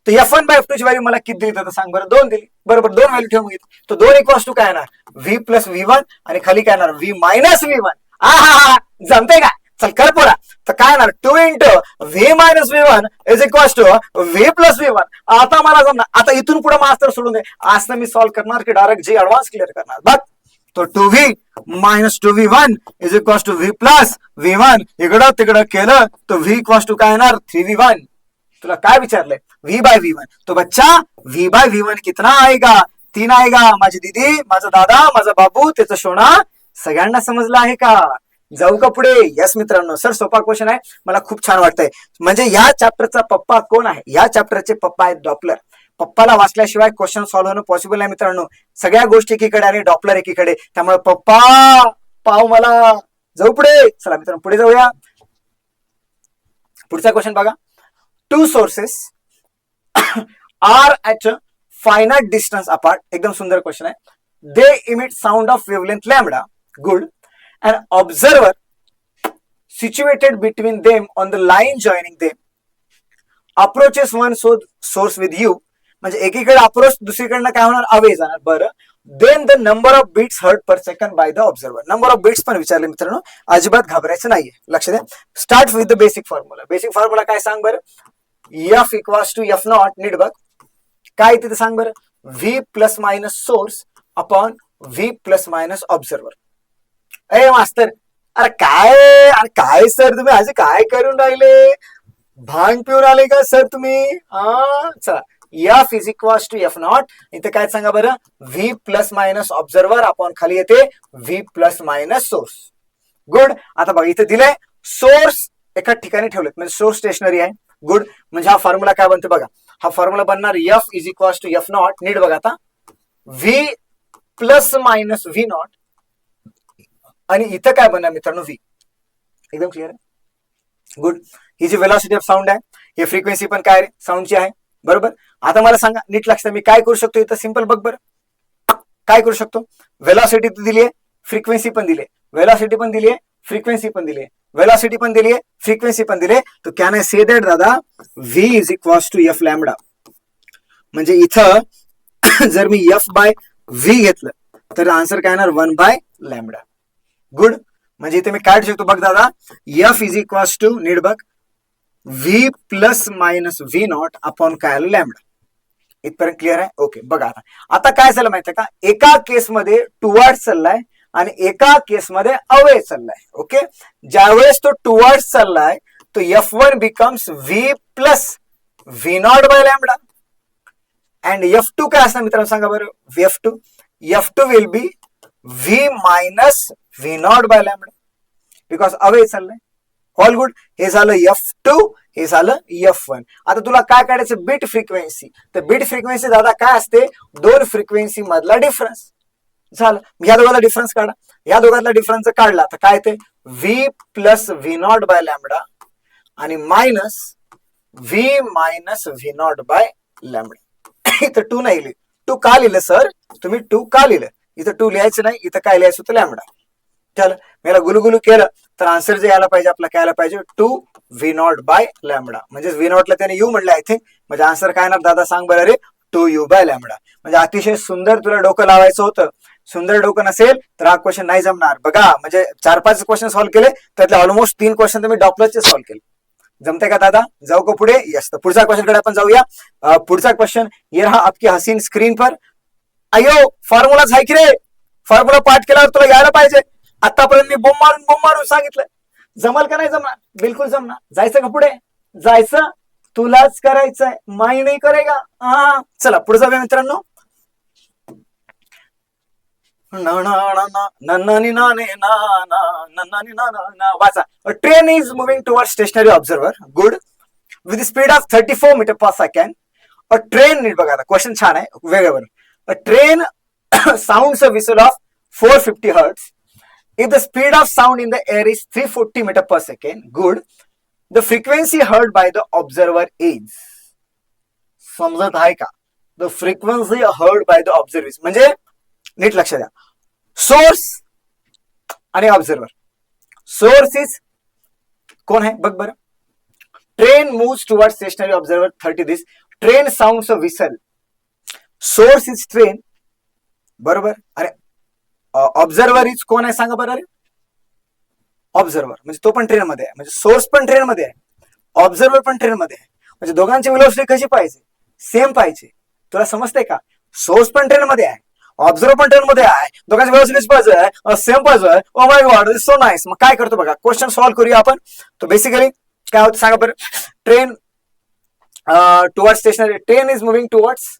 तर F1 बाय F2 ची व्हॅल्यू मला किती दिली तर सांग बरं, 2 दिली बरोबर. 2 व्हॅल्यू ठेवून घेतली तो 2 इक्वल्स टू काय येणार V प्लस V1 आणि खाली काय येणार V मायनस V1. जमते का, चल कर पुरा. तर काय येणार 2 into V minus V1 is equals to V plus V1. आता मला जमणार. आता इथून पुढे मास्टर सोडून दे, आज मी सॉल्व्ह करणार की डायरेक्ट जी ऍडव्हान्स क्लिअर करणार बघ. तो 2V minus 2V1 is equals to V plus V1. इकडं तिकडं केलं तो V इक्वल्स टू काय येणार 3V1. तुला काय विचारलंय, V बाय V1. तो बच्चा V बाय V1 कितना आएगा, 3 आएगा. माझी दीदी, माझा दादा, माझा बाबू, त्याचं सोना सगळ्यांना समजलं आहे का. जाऊ का पुढे. यस मित्रांनो, सर सोपा क्वेश्चन आहे, मला खूप छान वाटतंय. म्हणजे या चॅप्टरचा पप्पा कोण आहे, या चॅप्टरचे पप्पा आहेत डॉपलर. पप्पाला वाचल्याशिवाय क्वेश्चन सॉल्व्ह होणं पॉसिबल नाही मित्रांनो. सगळ्या गोष्टी एकीकडे आणि डॉपलर एकीकडे, त्यामुळे पप्पा पाव मला. जाऊ पुढे, चला मित्रांनो पुढे जाऊया. पुढचा क्वेश्चन बघा. 2 sources are at finite distance apart. एकदम सुंदर क्वेश्चन आहे. They emit sound of wavelength lambda. Good. An observer situated between them on the line joining them approaches one source with U. म्हणजे एकीकडे अप्रोच, दुसरीकडनं काय होणार away जाणार. बरं, then the number of beats heard per second by the observer. Number of beats पण विचारले मित्रांनो, अजिबात घाबरायचं नाहीये, लक्ष द्या. Start with the basic formula. Basic formula काय सांग बरं, F equals to F naught. नीट बघ काय तिथे सांग बरं, V plus minus source upon V plus minus observer. ए मास्तर, अरे काय सर तुम्ही आज काय करून राहिले. भांग पिऊन आले का सर तुम्ही? चला, F is equals to F naught. इथे काय सांगा बरं? व्ही प्लस मायनस ऑब्झर्वर आपण खाली येते V plus minus source. Good. आता बघा इथे दिलंय सोर्स एका ठिकाणी ठेवलेत म्हणजे सोर्स स्टेशनरी आहे. गुड. म्हणजे हा फॉर्म्युला काय बनतो बघा. हा फॉर्म्युला बनणार F is equals to F naught. नीट बघा आता. V plus minus V naught आणि इथं काय बनणार मित्रांनो? व्ही. एकदम क्लिअर आहे. गुड. ही जी वेलॉसिटी ऑफ साऊंड आहे ही फ्रिक्वेन्सी पण काय साऊंडची आहे. बरोबर. आता मला सांगा नीट लक्षात मी काय करू शकतो इथं? सिंपल बघ बरं. काय करू शकतो? वेलॉसिटी दिली आहे, फ्रिक्वेन्सी पण दिली आहे. वेलॉसिटी पण दिली आहे, फ्रिक्वेन्सी पण दिली आहे. वेलॉसिटी पण दिली आहे, फ्रिक्वेन्सी पण दिली आहे. तर कॅन आय से दॅट दादा V is equals to F lambda. म्हणजे इथं जर मी एफ बाय व्ही घेतलं तर आन्सर काय येणार? 1 बाय लॅम्बडा. गुड. म्हणजे इथे मी काय शकतो बघ दादा. एफ इज इक्वॉल्स टू नीट बघ V plus minus V not upon काय आलं? लॅम्बडा. इथपर्यंत क्लिअर आहे? ओके. बघा आता आता काय झालं माहितीये का? एका केसमध्ये टुवर्ड्स चाललाय आणि एका केसमध्ये अवे चाललाय. ओके. ज्यावेळेस तो टुवर्ड्स चाललाय तो F1 becomes V plus V naught by lambda and F2 काय असणार मित्रांनो सांगा बरं? F2 will be V minus V naught by lambda because away चाललाय. All good. हे झालं F2, हे झालं F1. आता तुला काय काढायचं? Beat frequency. तर बीट फ्रिक्वेन्सी दादा काय असते? दोन फ्रिक्वेन्सी मधला डिफरन्स. झालं. या दोघांचा डिफरन्स काढा. या दोघांचा डिफरन्स काढला तर काय ते? V plus V naught by lambda आणि minus V minus V naught by lambda. इथं 2 नाही लिहिलं. 2 का लिहिलं सर तुम्ही? 2 का लिहिलं? इथं 2 लिहायचं नाही, इथं काय लिहायचं होतं? लॅम्बडा. चल मला गुलुगुलू केलं तर आन्सर जे यायला पाहिजे आपला काय यायला पाहिजे? 2 व्ही नॉट बाय लॅम्बडा. म्हणजे व्ही नॉटला त्याने यू म्हणलं आय थिंक. म्हणजे आन्सर काय येणार दादा सांग बरं रे? 2 यू बाय लॅम्बडा. म्हणजे अतिशय सुंदर तुला डोकं लावायचं होतं. सुंदर डोकं नसेल तर हा क्वेश्चन नाही जमणार. बघा म्हणजे 4-5 क्वेश्चन सॉल्व्ह केले त्यातले ऑलमोस्ट 3 क्वेश्चन तुम्ही डॉपलरचे सॉल्व्ह केले. जमते का दादा? जाऊ का पुढे? यस. तर पुढच्या क्वेश्चन कडे आपण जाऊया. पुढचा क्वेश्चन ये रहा आपकी हसीन स्क्रीन पर. अयो फॉर्म्युलाच आहे की रे. फॉर्म्युला पाठ केल्यावर तुला यायला पाहिजे. आतापर्यंत मी बोंब मारून सांगितलं. जमल का नाही जमणार? बिलकुल जमणार. जायचं का पुढे? जायचं. तुलाच करायचंय, माई नाही करेगा. चला पुढे जाऊया मित्रांनो. वाचा. A train is moving towards stationary observer. Good. With the speed of 34 meter per second. A train नीट बघा आता क्वेश्चन छान आहे वेगळं. A train sounds a whistle of 450 hertz. If the speed of sound in the air is 340 meter per second. Good. The frequency heard by the observer is. समजत आहे का? The frequency heard by the observer is म्हणजे नीट लक्ष द्या. Source आणि observer. Source is कोण आहे बघ बरं. Train moves towards stationary observer 30 this. Train sounds a whistle. Source is train. बरोबर. अरे ऑब्झर्वर इज कोण आहे सांगा बरं. अरे ऑब्झर्वर म्हणजे तो पण ट्रेन मध्ये आहे. म्हणजे सोर्स पण ट्रेन मध्ये आहे, ऑब्झर्वर पण ट्रेन मध्ये आहे. म्हणजे दोघांची वेलोसिटी कशी पाहिजे? सेम पाहिजे. तुला समजते का? सोर्स पण ट्रेन मध्ये आहे, ऑब्झर्वर पण ट्रेन मध्ये आहे, दोघांची वेलोसिटी पाहिजे, सेम पाहिजे. ओ my God this so nice. मग काय करतो बघा, क्वेश्चन सॉल्व्ह करूया आपण. तो बेसिकली काय होतं सांगा बरं. Train towards stationary. Train is moving towards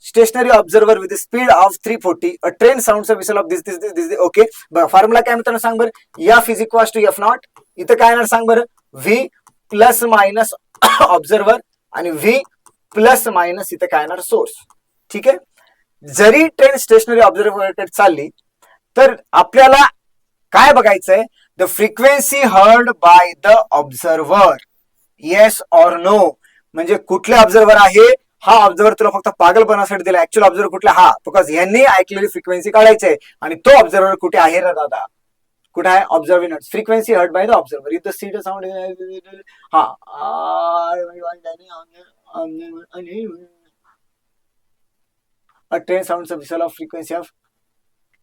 stationary observer with speed of 340. A train sounds a whistle of this. Okay. बघा फॉर्म्युला काय मित्रांनो सांग बरं. F is equals to F naught. इथं काय येणार सांग बरं. व्ही प्लस मायनस ऑब्झर्वर आणि व्ही प्लस मायनस इथं काय येणार? सोर्स. ठीक आहे. जरी ट्रेन स्टेशनरी ऑब्झर्वर चालली तर आपल्याला काय बघायचंय? The frequency heard by the observer. Yes or no. म्हणजे कुठले ऑब्झर्वर आहे? हा ऑब्झर्वर तुला फक्त पागलपणासाठी दिला. ऍक्च्युअल ऑब्झर्वर कुठला? हा. बिकॉज यांनी ऐकलेली फ्रिक्वेन्सी काढायची आहे आणि तो ऑब्झर्वर कुठे आहे रे दादा? कुठे आहे? Observing frequency heard by the observer. If the seed sound हा a train sounds a whistle of frequency of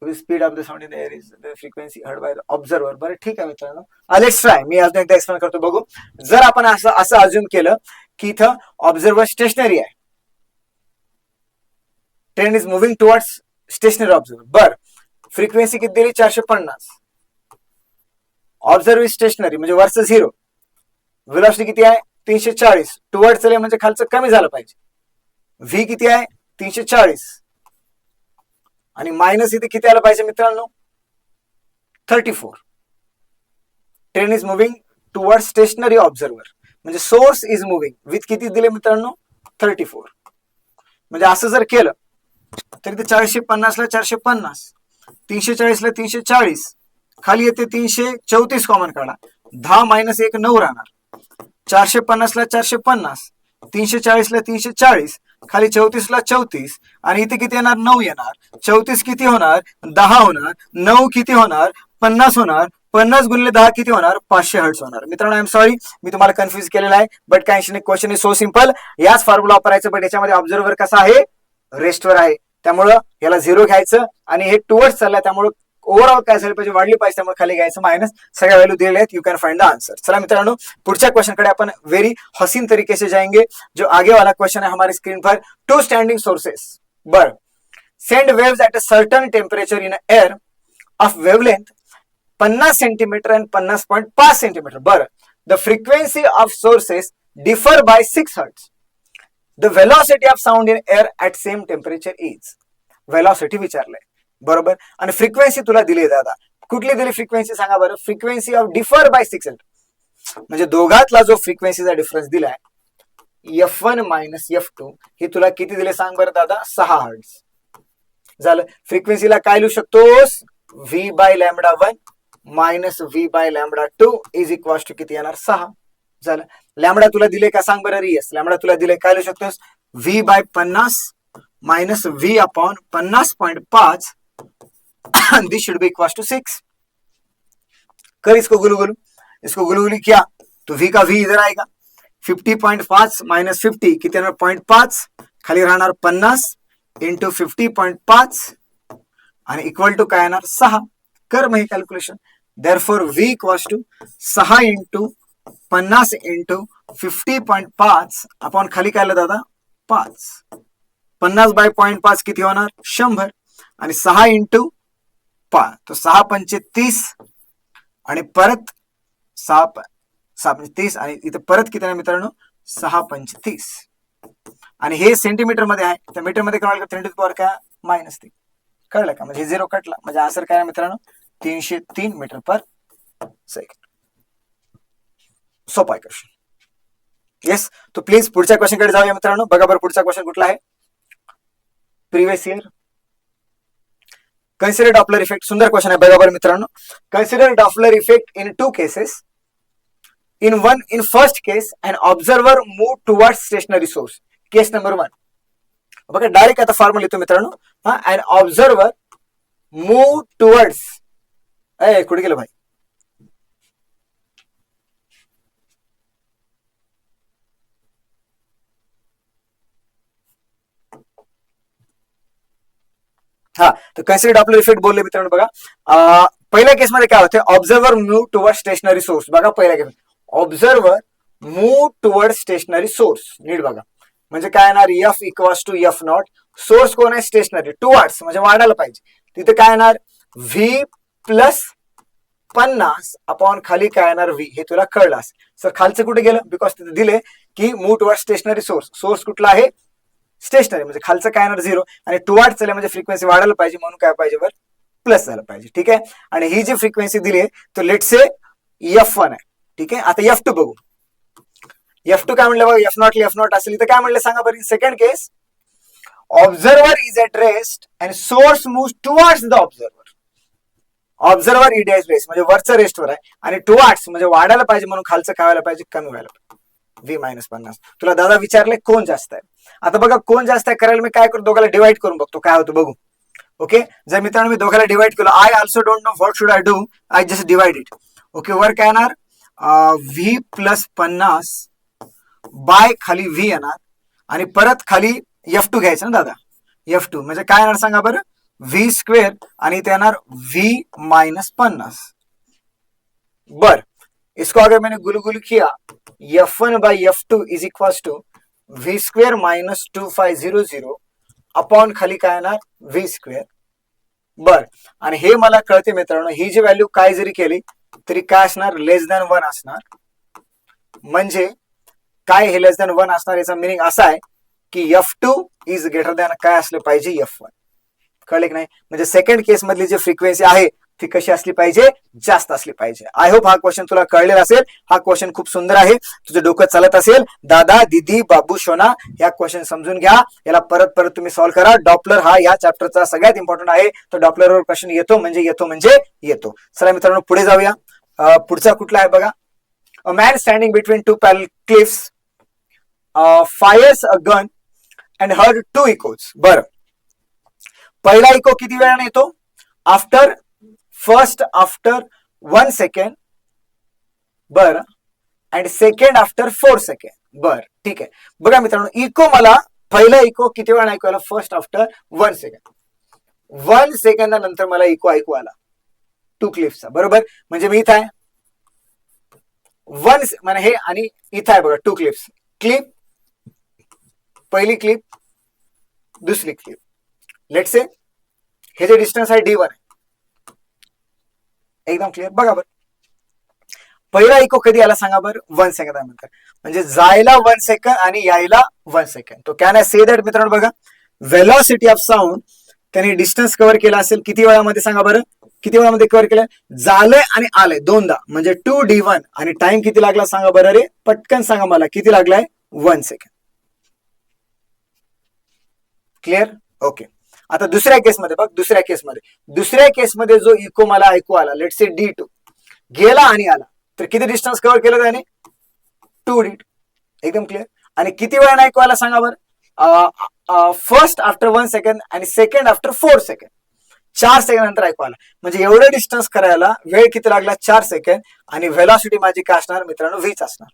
with speed of the sound in the air is the frequency heard by the observer. बरं ठीक आहे मित्रांनो. Let's try. मी अजून एकदा explain करतो बघू. जर आपण असं अज्युम केलं की इथं ऑब्झर्वर स्टेशनरी आहे. Train is moving towards stationary observer. बर फ्रिक्वेन्सी किती दिली? 450. ऑब्झर्वर स्टेशनरी म्हणजे वरचं 0. वेलोसिटी किती आहे? 340 टुवर्ड चले म्हणजे खालचं कमी झालं पाहिजे. व्ही किती आहे 340 आणि मायनस इथे किती आलं पाहिजे मित्रांनो 34. Train is moving toward stationary observer म्हणजे सोर्स इज मुव्हिंग विथ किती दिले मित्रांनो 34. म्हणजे असं जर केलं तर इथे 450 ला 450 340 ला 340 खाली येते 334 कॉमन काढा 10 मायनस 1 9 राहणार 450 ला 450 340 ला 340 खाली 34 ला 34 आणि इथे किती येणार 9 येणार 34 किती होणार 10 होणार 9 किती होणार 50 होणार 50 गुणिले 10 किती होणार 500 हर्ट्झ होणार. मित्रांनो आय एम सॉरी मी तुम्हाला कन्फ्युज केलेला आहे बट काय क्वेश्चन इज सो सिम्पल. याच फॉर्म्युला वापरायचं बट याच्यामध्ये ऑब्झर्वर कसा आहे रेस्टवर आहे त्यामुळं याला 0 घ्यायचं आणि हे टुवर्ड्स चाललंय त्यामुळे ओव्हरऑल काय झालं पाहिजे वाढली पाहिजे त्यामुळे खाली घ्यायचं मायनस सगळ्या व्हॅल्यू दिलेल्या आहेत. You can find the answer. चला मित्रांनो पुढच्या क्वेश्चन कडे अपन वेरी हसीन तरीके से जाएंगे. जो आगे वाला क्वेश्चन है हमारी स्क्रीन पर टू स्टैंडिंग सोर्सेस बर send waves at a certain temperature in air of wavelength 50 centimetre and 50.5 centimetre. बर the frequency of sources differ by 6 hertz. The velocity of sound in air at same temperature is. Velocity विचारलंय बरोबर आणि frequency तुला दिली दादा कुठली दिली frequency सांगा बरं. Frequency of differ by 6 hertz म्हणजे दोघातला जो फ्रिक्वेन्सीचा डिफरन्स दिलाय F1 मायनस F2 हे तुला किती दिले सांग बरं दादा 6 हर्ट्ज. झालं फ्रिक्वेन्सीला काय लिहू शकतोस V by lambda 1 minus V by lambda 2 is equal to किती येणार 6. झालं लॅम्बडा तुला दिले का सांग बरं रियस लॅम्बडा तुला दिले काय लिहू शकतोस V by 50 minus V upon 50.5 this should be equal to 6. कर इसको गुलू गुलू किया तो V का V इधर आएगा 50.5 माइनस 50 किती येणार 0.5 खाली राहणार 50 इंटू 50.5 आणि इक्वल टू काय येणार 6. कर मग calculation therefore V equals to 6 into 50 into 50.5 upon खाली काय आलं दादा 5. 50 बाय 0.5 किती होणार 100 आणि 6 इंटू 5 तो 6 पंचे 30 आणि परत 6 पंचे 30 आणि इथे परत किती आहे मित्रांनो 6 पंचे 30 आणि हे सेंटीमीटर मध्ये आहे त्या मीटर मध्ये काय 10 टू द पॉवर काय -3 कळलं का म्हणजे 0 कटला म्हणजे आन्सर काय आहे मित्रांनो 303 मीटर पर सेकंड. सोपा क्वेश्चन. येस तो प्लीज पुढच्या क्वेश्चन कडे जाऊया मित्रांनो. बघा बरं पुढचा क्वेश्चन कुठला आहे previous year. Consider Doppler effect. सुंदर क्वेश्चन आहे बघा बरं मित्रांनो. Consider Doppler effect in 2 cases. In first case an observer moved towards stationary source. Case number 1 बघा डायरेक्ट आता फॉर्म्युला लिहितो मित्रांनो. an observer moved towards कुठे गेलं भाई हा तर कन्सिडर डॉपलर इफेक्ट बोलले मित्रांनो. बघा पहिल्या केसमध्ये काय होते observer move toward stationary source. बघा पहिल्या case observer move toward stationary source. नीट बघा म्हणजे काय येणार F equals to F0. Source कोण आहे स्टेशनरी टुवर्ड्स म्हणजे वाढायला पाहिजे तिथे काय येणार V प्लस 50 अपॉन खाली काय येणार V हे तुला कळलास. सर खालचं कुठे गेलं बिकॉज तिथे दिले की move toward stationary source. Source कुठला आहे स्टेशनरी म्हणजे खालचं काय येणार 0 आणि टुवर्ड्स चले म्हणजे फ्रिक्वेन्सी वाढायला पाहिजे म्हणून काय पाहिजे वर प्लस झालं पाहिजे. ठीक आहे आणि ही जी फ्रिक्वेन्सी दिली आहे तो लेट से F1 आहे. ठीक आहे आता F2 बघू. F2 काय म्हणलं बघा F0 असेल तर काय म्हणलं सांगा बरं. Second case observer is at rest and source moves towards the observer. Observer is at rest म्हणजे वरचं रेस्टवर आहे आणि टुवर्ड्स म्हणजे वाढायला पाहिजे म्हणून खालचं काय व्हायला पाहिजे कमी व्हायला पाहिजे. V-50 तुला दादा विचारले कोण जास्त आहे. आता बघा कोण जास्त आहे करायला मी काय करतो दोघाला डिवाइड करून बघतो काय होतं बघू. ओके जर मित्रांनो मी दोघाला डिवाइड केलं I also don't know what should I do I just divide it. Okay वर काय येणार V प्लस 50 बाय खाली V येणार आणि परत खाली F2 घ्यायचं ना दादा. F2 म्हणजे काय येणार सांगा बरं V स्क्वेअर आणि इथे येणार V-50. बर इसको अगर मैंने गुलगुल किया F1 by F2 is equal to V square minus 2500 upon खाली काय येणार V स्क्वेअर. बर आणि हे मला कळते मित्रांनो ही जी व्हॅल्यू काय जरी केली तरी काय असणार लेस दॅन 1 असणार म्हणजे काय हे लेस दॅन 1 असणार, याचा मिनिंग असा आहे की F2 इज ग्रेटर दॅन काय असलं पाहिजे, F1. कळले की नाही? म्हणजे सेकंड केस मधली जी फ्रिक्वेन्सी आहे ती कशी असली पाहिजे, जास्त असली पाहिजे. आय होप हा क्वेश्चन तुला कळलेला असेल. हा क्वेश्चन खूप सुंदर आहे. तुझं डोकं चालत असेल, दादा दीदी बाबू शोना, या क्वेश्चन समजून घ्या. याला परत परत तुम्ही सॉल्व्ह करा. डॉपलर हा या चॅप्टरचा सगळ्यात इम्पॉर्टंट आहे. तो डॉपलरवर क्वेश्चन येतो म्हणजे येतो. चला मित्रांनो पुढे जाऊया. पुढचा कुठला आहे बघा. A man standing between two parallel cliffs fires a gun and heard 2 echoes. बरं, पहिला इको किती वेळाने येतो? After 1 second. बर, अँड सेकंड आफ्टर 4 सेकंड. बर, ठीक आहे. बघा मित्रांनो, इको मला पहिला इको किती वेळा ऐकू आला? First after 1 second. 1 सेकंदानंतर मला इको ऐकू आला 2 क्लिप्सचा. बरोबर, म्हणजे मी इथं आहे 1 म्हणजे हे, आणि इथं आहे बघा 2 क्लिप्स. क्लिप, पहिली क्लिप, दुसरी क्लिप. लेट्स से हे जे डिस्टन्स आहे D1 आहे. एकदम क्लिअर. बघा बरं, पहिला इको कधी आला सांगा बरं? 1 सेकंदानंतर. म्हणजे जायला 1 सेकंड आणि यायला 1 सेकंड. तो कॅन आय से दॅट मित्रांनो? बघा, व्हेलॉसिटी ऑफ साऊंड त्याने डिस्टन्स कव्हर केला असेल किती वेळामध्ये सांगा बरं? किती वेळामध्ये कव्हर केलं? झालंय आणि आलंय दोनदा, म्हणजे 2D1. आणि टाइम किती लागला सांगा बरं? रे पटकन सांगा मला, किती लागलाय? 1 सेकंड. क्लिअर? ओके. आता दुसऱ्या केसमध्ये बघ, दुसऱ्या केसमध्ये जो इको मला ऐकू आला, लेट्स से D2, गेला आणि आला, तर किती डिस्टन्स कव्हर केलं त्याने? 2D2. एकदम क्लिअर. आणि किती वेळाने ऐकू आला सांगा बरं? फर्स्ट आफ्टर 1 सेकंड आणि सेकंड आफ्टर 4 सेकंड. 4 सेकंड नंतर ऐकू आला. म्हणजे एवढं डिस्टन्स करायला वेळ किती लागला? 4 सेकंड. आणि व्हेलॉसिटी माझी काय असणार मित्रांनो? Vच असणार.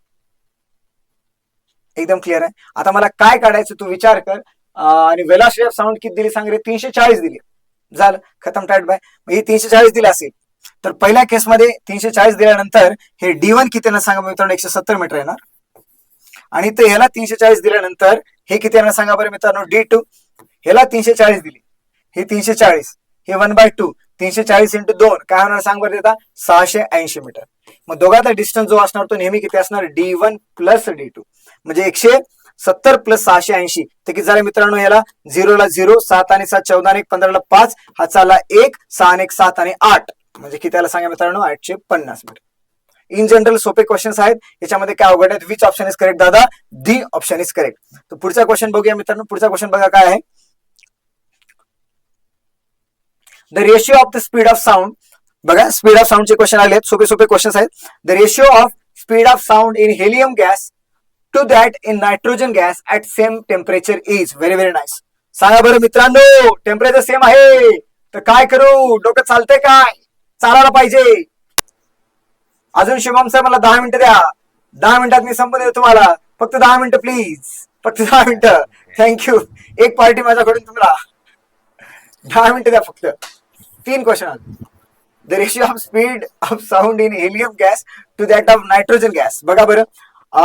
एकदम क्लिअर आहे. आता मला काय काढायचं तू विचार कर. आणि व्हेलॉसिटी ऑफ साऊंड किती दिली सांग रे? 340 दिली. झालं, खतम, टाईट बाय. ही 340 दिली असेल तर पहिल्या केसमध्ये 340 दिल्यानंतर हे D1 किती ना सांगा मित्रांनो? 170 मीटर येणार. आणि ते ह्याला 340 दिल्यानंतर हे किती येणार सांगा बरं मित्रांनो? D2. ह्याला 340 दिली, हे 340, हे 1/2, 340 × 2 काय होणार सांग बरं? देता 680 मीटर. मग दोघांचा डिस्टन्स जो असणार तो नेहमी किती असणार? D1 + D2. म्हणजे 170 + 680 ते किती झाले मित्रांनो? याला 0 ला 0, 7 आणि 7 14 आणि 1 15 ला 5, हा चालला 1, 6 आणि 1 7 आणि 8, म्हणजे किती आला सांगा मित्रांनो? 850 मीटर. इन जनरल सोपे क्वेश्चन्स आहेत, याच्यामध्ये काय अवघड आहेत? विच ऑप्शन इज करेक्ट दादा? D option is correct. तर पुढचा क्वेश्चन बघूया मित्रांनो. पुढचा क्वेश्चन बघा काय आहे. The ratio of the speed of sound. बघा, स्पीड ऑफ साऊंडचे क्वेश्चन आले आहेत, सोपे क्वेश्चन्स आहेत. The ratio of speed of sound in helium gas to that in nitrogen gas at same temperature is. Very nice. सांगा बरं मित्रांनो, temperature same आहे तर काय करू? डोकं चालतंय काय? चालायला पाहिजे. अजून शिवम सर मला 10 मिनिटं द्या. 10 मिनिटात मी संपवून देतो तुम्हाला. फक्त 10 मिनिटं प्लीज, फक्त 10 मिनिटं. थँक्यू. एक पार्टी माझ्याकडून तुम्हाला. 10 मिनिटं द्या फक्त. 3 question. The ratio of speed of sound in helium gas to that of nitrogen gas. बघा बरं,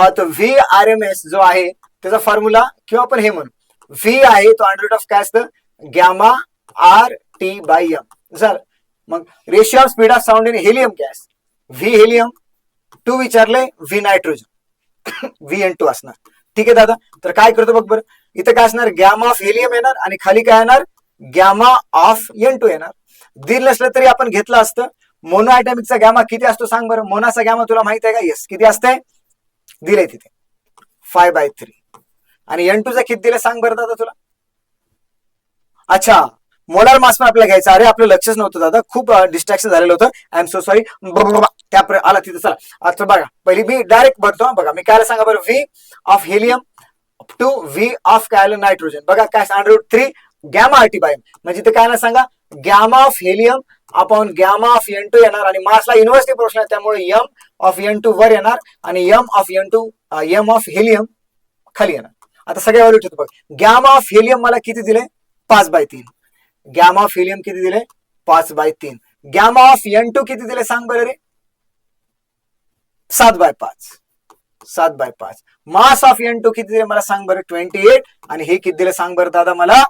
तो VRMS जो आहे त्याचा फॉर्म्युला, किंवा आपण हे म्हणू V आहे तो अंडर ऑफ काय असतं? Gamma RT/M. सर मग ratio of speed of sound in helium gas, V helium, 2 विचारले V नायट्रोजन, VN2 असणार. ठीक आहे दादा. तर काय करतो बघ बरं, इथं काय असणार? गॅमा ऑफ हेलियम येणार आणि खाली काय येणार? गॅमा ऑफ N2 येणार. दिलं नसलं तरी आपण घेतलं असतं. मोनो ॲटॉमिकचा गॅमा किती असतो सांग बरं? मोनाचा गॅमा तुला माहित आहे का? येस, किती असतंय? दिलंय तिथे 5/3. आणि N2चा किती दिलं सांग बरं दादा तुला? अच्छा, मोलार मास पण आपल्याला घ्यायचा. अरे आपलं लक्षच नव्हतं दादा, खूप डिस्ट्रॅक्शन झालेलं होतं. I am so sorry. त्या आला तिथं. चला आता बघा, पहिली मी डायरेक्ट भरतो. बघा मी काय सांगा बरं? V of helium to V of काय नायट्रोजन. बघा काय √3 गॅमा RT/M. म्हणजे ते काय ना सांगा? Gamma of helium upon gamma of N2 येणार. आणि मासला युनिव्हर्सिटी प्रश्न आहे त्यामुळे M ऑफ N2 वर येणार आणि M ऑफ हेलियम खाली येणार. आता सगळ्या व्हॅल्यू ठेवतो बघ. गॅमा ऑफ हेलियम मला किती दिले? 5/3. गॅमा ऑफ हेलियम किती दिले? 5/3. गॅमा ऑफ N2 किती दिले सांग बरं रे? 7/5. 7/5. मास ऑफ N2 किती दिले मला सांग बरं? 28. आणि हे किती दिले सांग बरं दादा मला?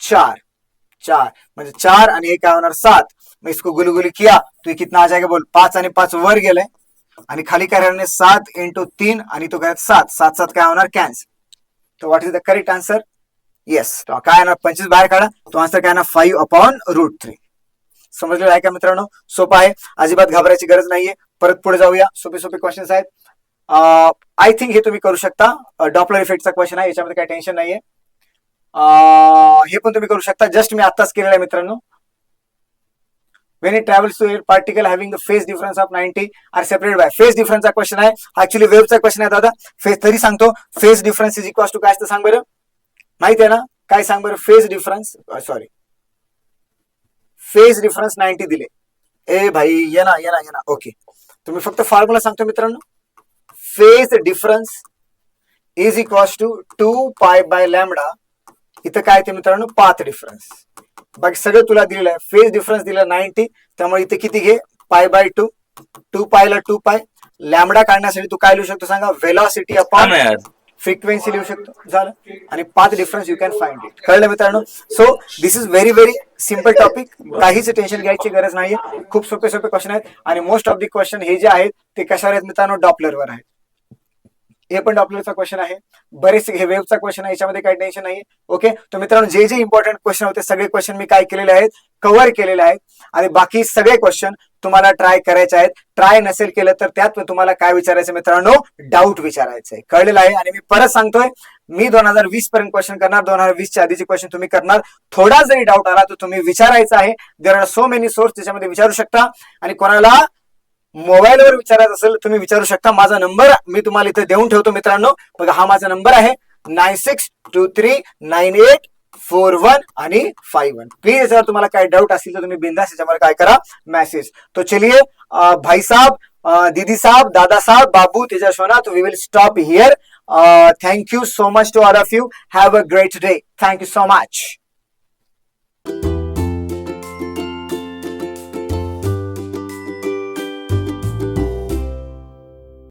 4. म्हणजे 4 आणि हे काय होणार? 7. मैं इसको गुलगुली किया तो कितना आ जाएगा बोल? 5 आणि 5 वर गेले आणि खाली काय राहणार 7 × 3 आणि तो काय 7 7 7 काय होणार कॅन्सल. तो what is the correct answer? Yes. काय येणार 25 बाहेर काढा, तो आन्सर काय येणार 5/√3. समजलेलं आहे का मित्रांनो? सोपं आहे, अजिबात घाबरायची गरज नाहीये. परत पुढे जाऊया. सोपे सोपे क्वेश्चन्स आहेत. आय थिंक हे तुम्ही करू शकता. डॉपलर इफेक्टचा क्वेश्चन आहे, याच्यामध्ये काही टेन्शन नाहीये. हे पण तुम्ही करू शकता. जस्ट मी आत्ताच केलेलं आहे मित्रांनो. When it travels to a particle having the phase difference of 90 are separated by phase difference चा क्वेश्चन आहे. ऍक्च्युअली वेव्हचा क्वेश्चन आहे दादा. फेज तरी सांगतो, phase difference is equal to काय असतं सांग बरं? माहिती आहे ना काय? सांग बरं. Phase difference sorry phase difference 90 दिले. ए भाई ये ना ओके. तुम्ही फक्त फॉर्म्युला सांगतो मित्रांनो. Phase difference is equal to 2π/λ. इथं काय ते मित्रांनो पाथ डिफरन्स. बाकी सगळं तुला दिलेलं आहे. फेज डिफरन्स दिला 90, त्यामुळे इथे किती घे π/2. 2π ला 2π. लॅमडा काढण्यासाठी तू काय लिहू शकतो सांगा? व्हेलॉसिटी अपॉन फ्रिक्वेन्सी लिहू शकतो. झालं. आणि path difference you can find it. कळलं मित्रांनो? So this is very very simple topic. काहीच टेन्शन घ्यायची गरज नाहीये. खूप सोपे सोपे क्वेश्चन आहेत आणि मोस्ट ऑफ दी क्वेश्चन हे जे आहेत ते कशावर आहेत मित्रांनो? डॉपलरवर आहेत. हे पण डॉपलरचा क्वेश्चन आहे. बरेच हे वेव्हचा क्वेश्चन आहे, याच्यामध्ये काही टेन्शन नाही. ओके. तर मित्रांनो जे जे इम्पॉर्टंट क्वेश्चन होते सगळे क्वेश्चन मी काय केलेले आहेत? कव्हर केलेले आहेत. आणि बाकी सगळे क्वेश्चन तुम्हाला ट्राय करायचे आहेत. ट्राय नसेल केलं तर त्यात तुम्हाला काय विचारायचं मित्रांनो? डाऊट विचारायचंय. कळलेलं आहे? आणि मी परत सांगतोय, मी 2020 पर्यंत क्वेश्चन करणार. 2020च्या आधीचे क्वेश्चन तुम्ही करणार. थोडा जरी डाऊट आला तर तुम्ही विचारायचा आहे. There are so many source त्याच्यामध्ये विचारू शकता. आणि कोणाला मोबाईलवर विचारायचं असेल तुम्ही विचारू शकता. माझा नंबर मी तुम्हाला इथे देऊन ठेवतो मित्रांनो. बघा हा माझा नंबर आहे 96239841 आणि 51. प्लीज याच्यावर तुम्हाला काय डाऊट असेल तर तुम्ही बिंदास याच्यावर काय करा? मेसेज. तो चलिए भाई साहब, दीदी साहब, दादा साहब, बाबू, Tejaswanath, we will stop here. Thank you so much to all of you. Have a great day. Thank you so much.